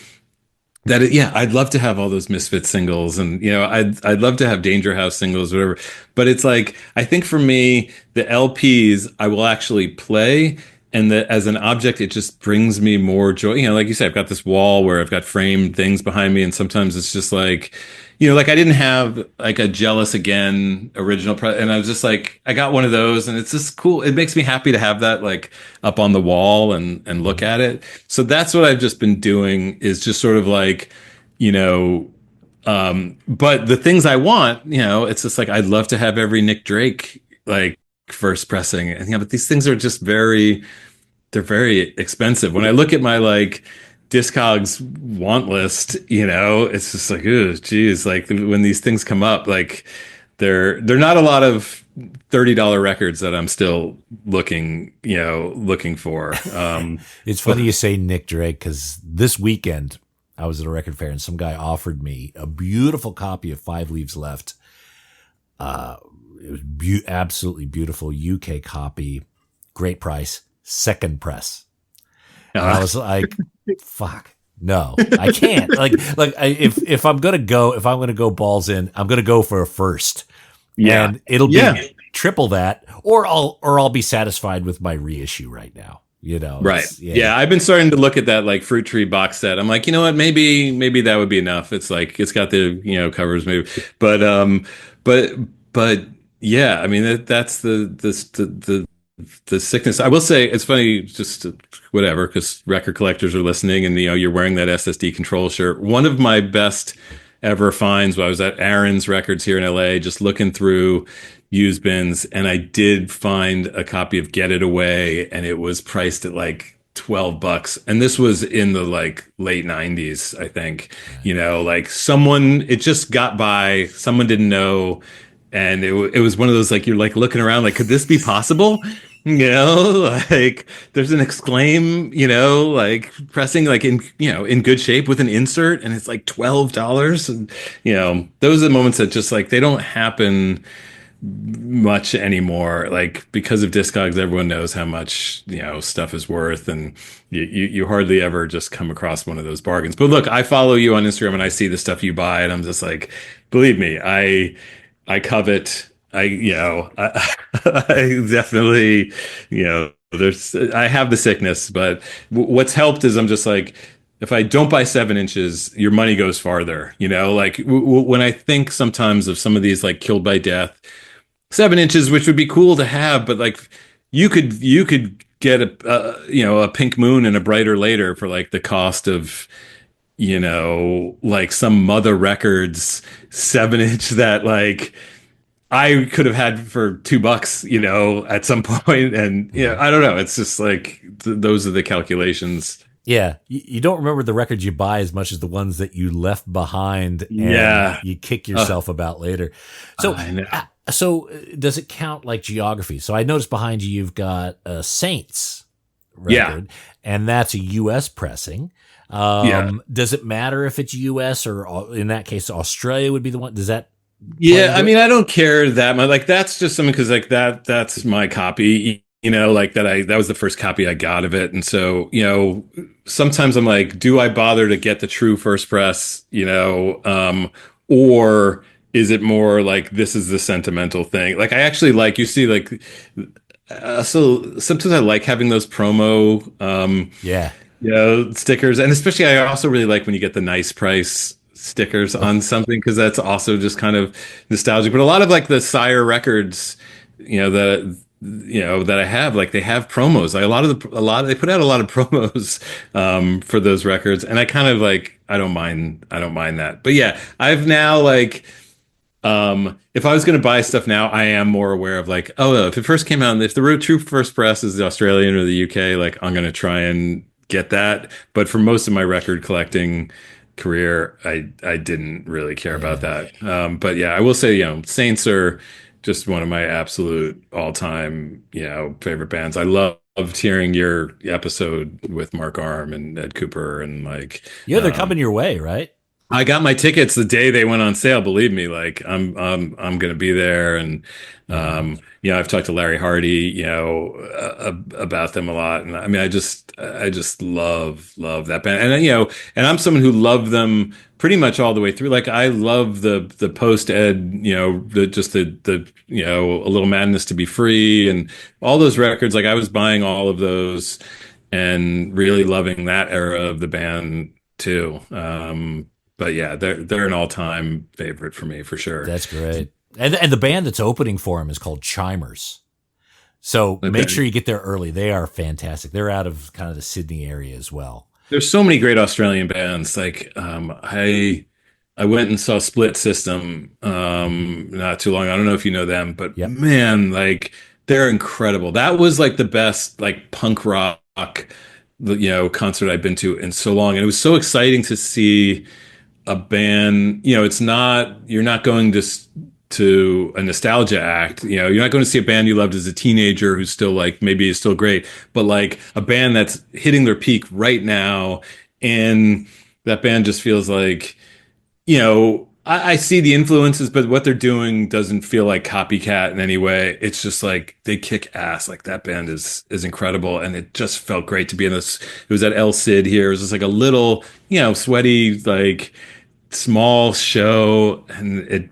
[SPEAKER 3] that I'd love to have all those Misfits singles and, I'd love to have Danger House singles, whatever. But it's like, I think for me, the LPs I will actually play, and that as an object, it just brings me more joy. Like you said, I've got this wall where I've got framed things behind me. And sometimes it's just like, like I didn't have like a Jealous Again original and I was just like, I got one of those and it's just cool. It makes me happy to have that like up on the wall and look at it. So that's what I've just been doing, is just sort of like, but the things I want, it's just like, I'd love to have every Nick Drake like first pressing. And but these things are just they're very expensive. When I look at my like Discogs want list, it's just like, oh geez, like when these things come up, like they're not a lot of $30 records that I'm still looking for.
[SPEAKER 1] It's funny you say Nick Drake, because this weekend I was at a record fair and some guy offered me a beautiful copy of 5 Leaves Left It was absolutely beautiful UK copy, great price, second press. And I was like, fuck. No, I can't. If I'm gonna go balls in, I'm gonna go for a first.
[SPEAKER 3] Yeah.
[SPEAKER 1] And it'll be triple that, or I'll be satisfied with my reissue right now.
[SPEAKER 3] Right. Yeah. I've been starting to look at that like Fruit Tree box set. I'm like, you know what? Maybe that would be enough. It's like it's got the covers maybe, but yeah. I mean that's the sickness. I will say it's funny, just whatever, because record collectors are listening, and you're wearing that SSD Control shirt. One of my best ever finds when I was at Aaron's Records here in LA, just looking through used bins, and I did find a copy of Get It Away, and it was priced at like $12, and this was in the like late 90s, I think. Like it just got by, someone didn't know. And it was one of those, like, you're like looking around, like, could this be possible? Like there's an exclaim, like pressing, like in good shape with an insert, and it's like $12. And, those are the moments that just like, they don't happen much anymore. Like because of Discogs, everyone knows how much, stuff is worth, and you hardly ever just come across one of those bargains. But look, I follow you on Instagram and I see the stuff you buy, and I'm just like, believe me, I covet. I definitely, I have the sickness, but what's helped is I'm just like, if I don't buy 7 inches, your money goes farther, like when I think sometimes of some of these like Killed by Death 7 inches, which would be cool to have, but like you could get a Pink Moon and a Brighter Later for like the cost of, like some Mother Records 7-inch that like I could have had for $2, at some point. And I don't know. It's just like those are the calculations.
[SPEAKER 1] Yeah. You don't remember the records you buy as much as the ones that you left behind and you kick yourself about later. So, so does it count like geography? So I noticed behind you, you've got a Saints record, and that's a US pressing. Does it matter if it's US or in that case, Australia would be the one? Does that?
[SPEAKER 3] I mean, I don't care that much. Like that's just something, because like that's my copy, like that was the first copy I got of it. And so, sometimes I'm like, do I bother to get the true first press, or is it more like this is the sentimental thing? Like I actually like, you see, like, so sometimes I like having those promo, stickers. And especially I also really like when you get the nice price stickers on something, because that's also just kind of nostalgic. But a lot of like the Sire records, that I have, like they have promos. Like they put out a lot of promos for those records, and I kind of like I don't mind that. But yeah, I've now like if I was going to buy stuff now, I am more aware of like, if it first came out, if the true first press is the Australian or the UK, like I'm going to try and get that. But for most of my record collecting career, I didn't really care about that. But yeah, I will say, Saints are just one of my absolute all-time, favorite bands. I loved hearing your episode with Mark Arm and Ed Cooper, and like,
[SPEAKER 1] they're coming your way, right?
[SPEAKER 3] I got my tickets the day they went on sale. Believe me, like I'm going to be there, and I've talked to Larry Hardy, about them a lot, and I mean, I just love that band, and and I'm someone who loved them pretty much all the way through. Like I love the post Ed, the A Little Madness to Be Free, and all those records. Like I was buying all of those, and really loving that era of the band too. But yeah, they're an all-time favorite for me, for sure.
[SPEAKER 1] That's great. And the band that's opening for him is called Chimers. So make sure you get there early. They are fantastic. They're out of kind of the Sydney area as well.
[SPEAKER 3] There's so many great Australian bands. Like I went and saw Split System not too long. I don't know if you know them, but man, like they're incredible. That was like the best like punk rock concert I've been to in so long, and it was so exciting to see a band. It's not, you're not going to a nostalgia act. You're not going to see a band you loved as a teenager who's still like, maybe is still great, but like a band that's hitting their peak right now. And that band just feels like, I see the influences, but what they're doing doesn't feel like copycat in any way. It's just like they kick ass. Like that band is incredible, and it just felt great to be in this. It was at El Cid here. It was just like a little, sweaty, like small show, and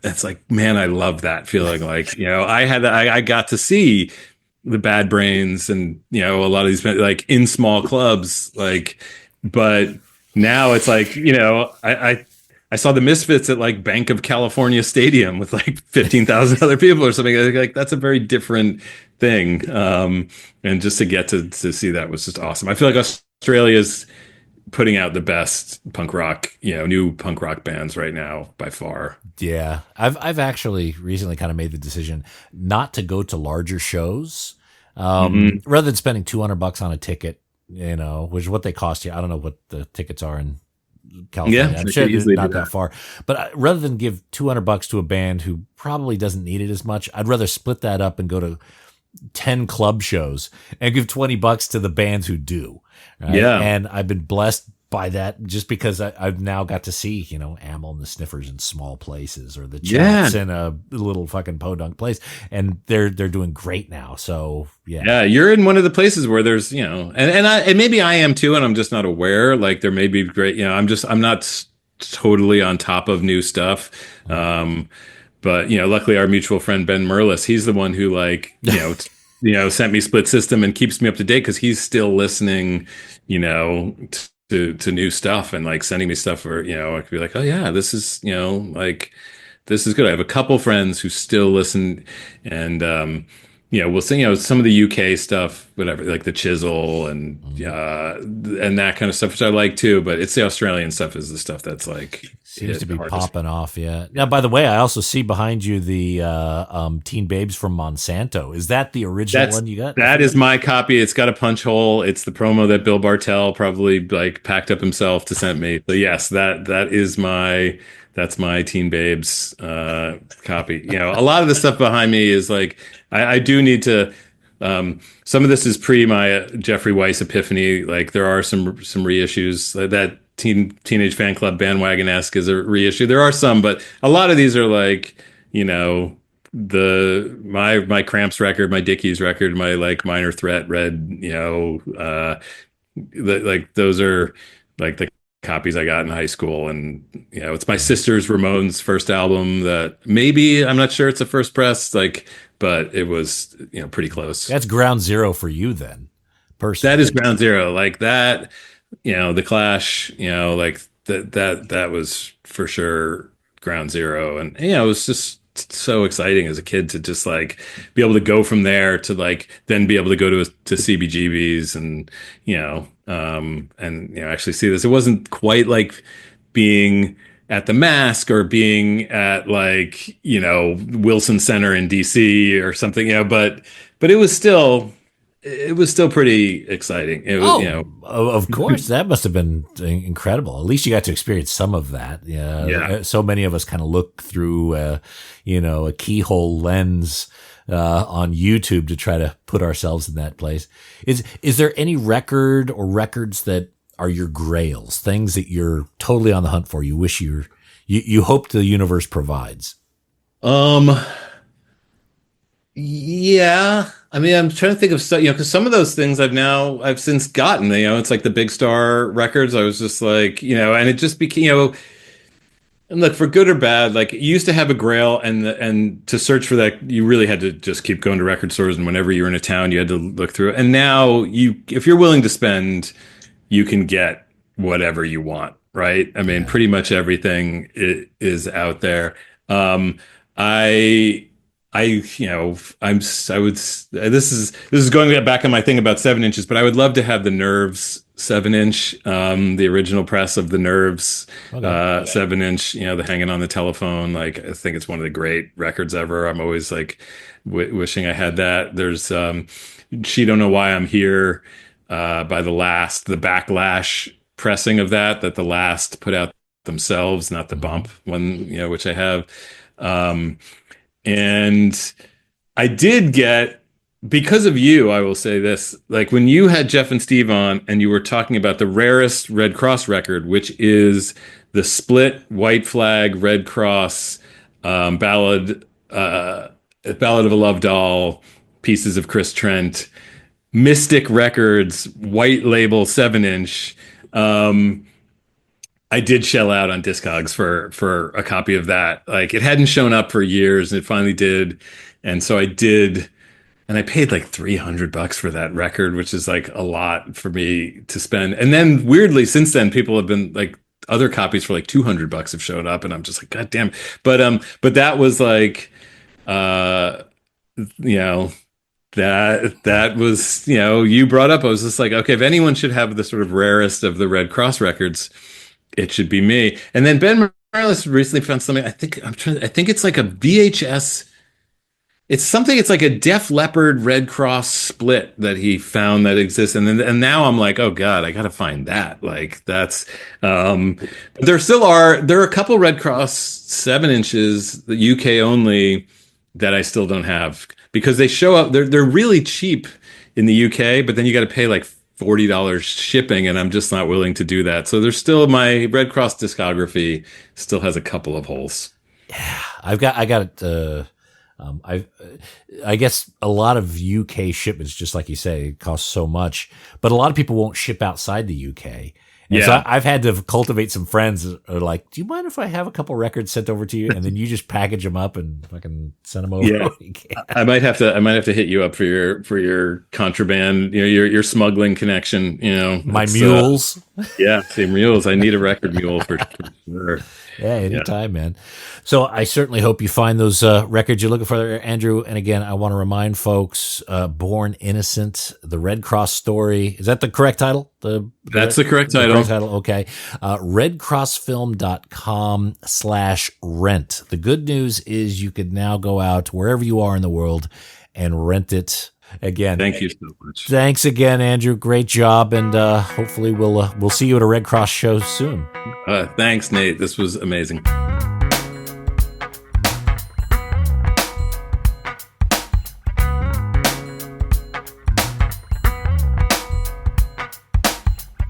[SPEAKER 3] it's like, man, I love that feeling. Like, I got to see the Bad Brains and a lot of these like in small clubs, like, but now it's like, I saw the Misfits at like Bank of California Stadium with like 15,000 other people or something. Like that's a very different thing. And just to get to see that was just awesome. I feel like Australia's putting out the best punk rock, new punk rock bands right now by far.
[SPEAKER 1] Yeah. I've actually recently kind of made the decision not to go to larger shows. Rather than spending $200 on a ticket, which is what they cost you. I don't know what the tickets are in California.
[SPEAKER 3] Yeah,
[SPEAKER 1] I'm sure it's not that far. But rather than give $200 to a band who probably doesn't need it as much, I'd rather split that up and go to 10 club shows and give $20 to the bands who do. Right?
[SPEAKER 3] Yeah.
[SPEAKER 1] And I've been blessed by that just because I've now got to see, Amyl and the Sniffers in small places, or the Chats in a little fucking podunk place. And they're doing great now. So yeah.
[SPEAKER 3] Yeah, you're in one of the places where there's, and maybe I am too, and I'm just not aware. Like there may be great, I'm not totally on top of new stuff. But luckily our mutual friend Ben Merlis, he's the one who like, sent me Split System and keeps me up to date because he's still listening, to new stuff and like sending me stuff where, I could be like, oh yeah, this is, like this is good. I have a couple friends who still listen, and we'll sing, some of the UK stuff, whatever, like the Chisel and that kind of stuff, which I like too. But it's the Australian stuff is the stuff that's like
[SPEAKER 1] seems to be popping off. Yeah. Now, by the way, I also see behind you the Teen Babes from Monsanto. Is that the original one you got?
[SPEAKER 3] That is my copy. It's got a punch hole. It's the promo that Bill Bartell probably like packed up himself to send me. But yes, that's my Teen Babes copy. A lot of the stuff behind me is like I do need to. Some of this is pre my Jeffrey Weiss epiphany. Like there are some reissues that Teenage Fan Club Bandwagon-esque is a reissue. There are some, but a lot of these are like my Cramps record, my Dickies record, my like Minor Threat Red. Like those are like the copies I got in high school, and it's my sister's Ramones first album that maybe, I'm not sure it's a first press, like, but it was pretty close.
[SPEAKER 1] That's ground zero for you then, personally.
[SPEAKER 3] That is ground zero, like that. The Clash, like that was for sure ground zero, and it was just so exciting as a kid to just like be able to go from there to like then be able to go to CBGBs and actually see this. It wasn't quite like being at the Mask or being at like Wilson Center in DC or something, but it was still pretty exciting. It was,
[SPEAKER 1] of course, that must have been incredible. At least you got to experience some of that. Yeah. So many of us kind of look through, a keyhole lens on YouTube to try to put ourselves in that place. Is there any record or records that are your grails, things that you're totally on the hunt for? You wish you hope the universe provides.
[SPEAKER 3] Yeah. I mean, I'm trying to think of stuff, because some of those things I've since gotten, it's like the Big Star records. I was just like, and it just became, and look, for good or bad, like you used to have a grail, and to search for that, you really had to just keep going to record stores, and whenever you were in a town, you had to look through it. And now if you're willing to spend, you can get whatever you want, right? I mean, pretty much everything is out there. This is going back on my thing about 7-inches, but I would love to have the Nerves 7-inch, the original press of the Nerves 7-inch, the Hanging on the Telephone. Like, I think it's one of the great records ever. I'm always like wishing I had that. There's She Don't Know Why I'm Here by the Backlash pressing of that the Last put out themselves, not the Bump one, which I have. And I did get because of you, I will say this. Like when you had Jeff and Steve on and you were talking about the rarest Redd Kross record, which is the split White Flag Redd Kross ballad, Ballad of a Love Doll, Pieces of Chris Trent, Mystic Records, white label 7-inch. I did shell out on Discogs for a copy of that. Like it hadn't shown up for years and it finally did. And so I did. And I paid like $300 for that record, which is like a lot for me to spend. And then weirdly, since then, people have been like other copies for like $200 have showed up, and I'm just like, God damn. But that was like, that was, you brought up. I was just like, okay, if anyone should have the sort of rarest of the Redd Kross records, it should be me. And then Ben Morales recently found something. I think it's like a VHS. It's like a Def Leppard Redd Kross split that he found that exists. And now I'm like, oh God, I got to find that. Like that's, there are a couple Redd Kross 7-inches, the UK only, that I still don't have because they show up, they're really cheap in the UK, but then you got to pay like $40 shipping, and I'm just not willing to do that. So there's still, my Redd Kross discography still has a couple of holes.
[SPEAKER 1] Yeah, I guess a lot of UK shipments, just like you say, cost so much, but a lot of people won't ship outside the UK. And so I've had to cultivate some friends that are like, do you mind if I have a couple records sent over to you? And then you just package them up and fucking send them over.
[SPEAKER 3] Yeah. I might have to hit you up for your contraband, your smuggling connection,
[SPEAKER 1] my mules.
[SPEAKER 3] Mules. I need a record mule for sure.
[SPEAKER 1] Yeah, anytime, man. So I certainly hope you find those records you're looking for there, Andrew. And again, I want to remind folks, Born Innocent, the Redd Kross Story. Is that the correct title?
[SPEAKER 3] That's the correct title.
[SPEAKER 1] Okay. ReddKrossFilm.com/rent. The good news is you could now go out wherever you are in the world and rent it. Again,
[SPEAKER 3] thank you so much.
[SPEAKER 1] Thanks again, Andrew. Great job, and hopefully we'll see you at a Redd Kross show soon.
[SPEAKER 3] Thanks, Nate. This was amazing.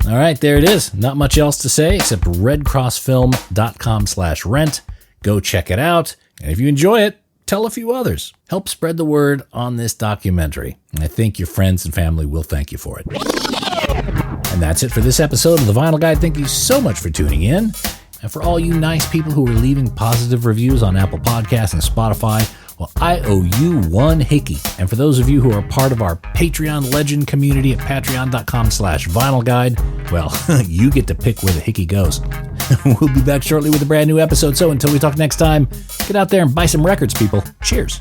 [SPEAKER 1] All right, there it is. Not much else to say except ReddKrossFilm.com/rent. Go check it out, and if you enjoy it, tell a few others. Help spread the word on this documentary. And I think your friends and family will thank you for it. And that's it for this episode of The Vinyl Guide. Thank you so much for tuning in. And for all you nice people who are leaving positive reviews on Apple Podcasts and Spotify, well, I owe you one hickey. And for those of you who are part of our Patreon legend community at patreon.com/vinyl guide, well, you get to pick where the hickey goes. We'll be back shortly with a brand new episode. So until we talk next time, get out there and buy some records, people. Cheers.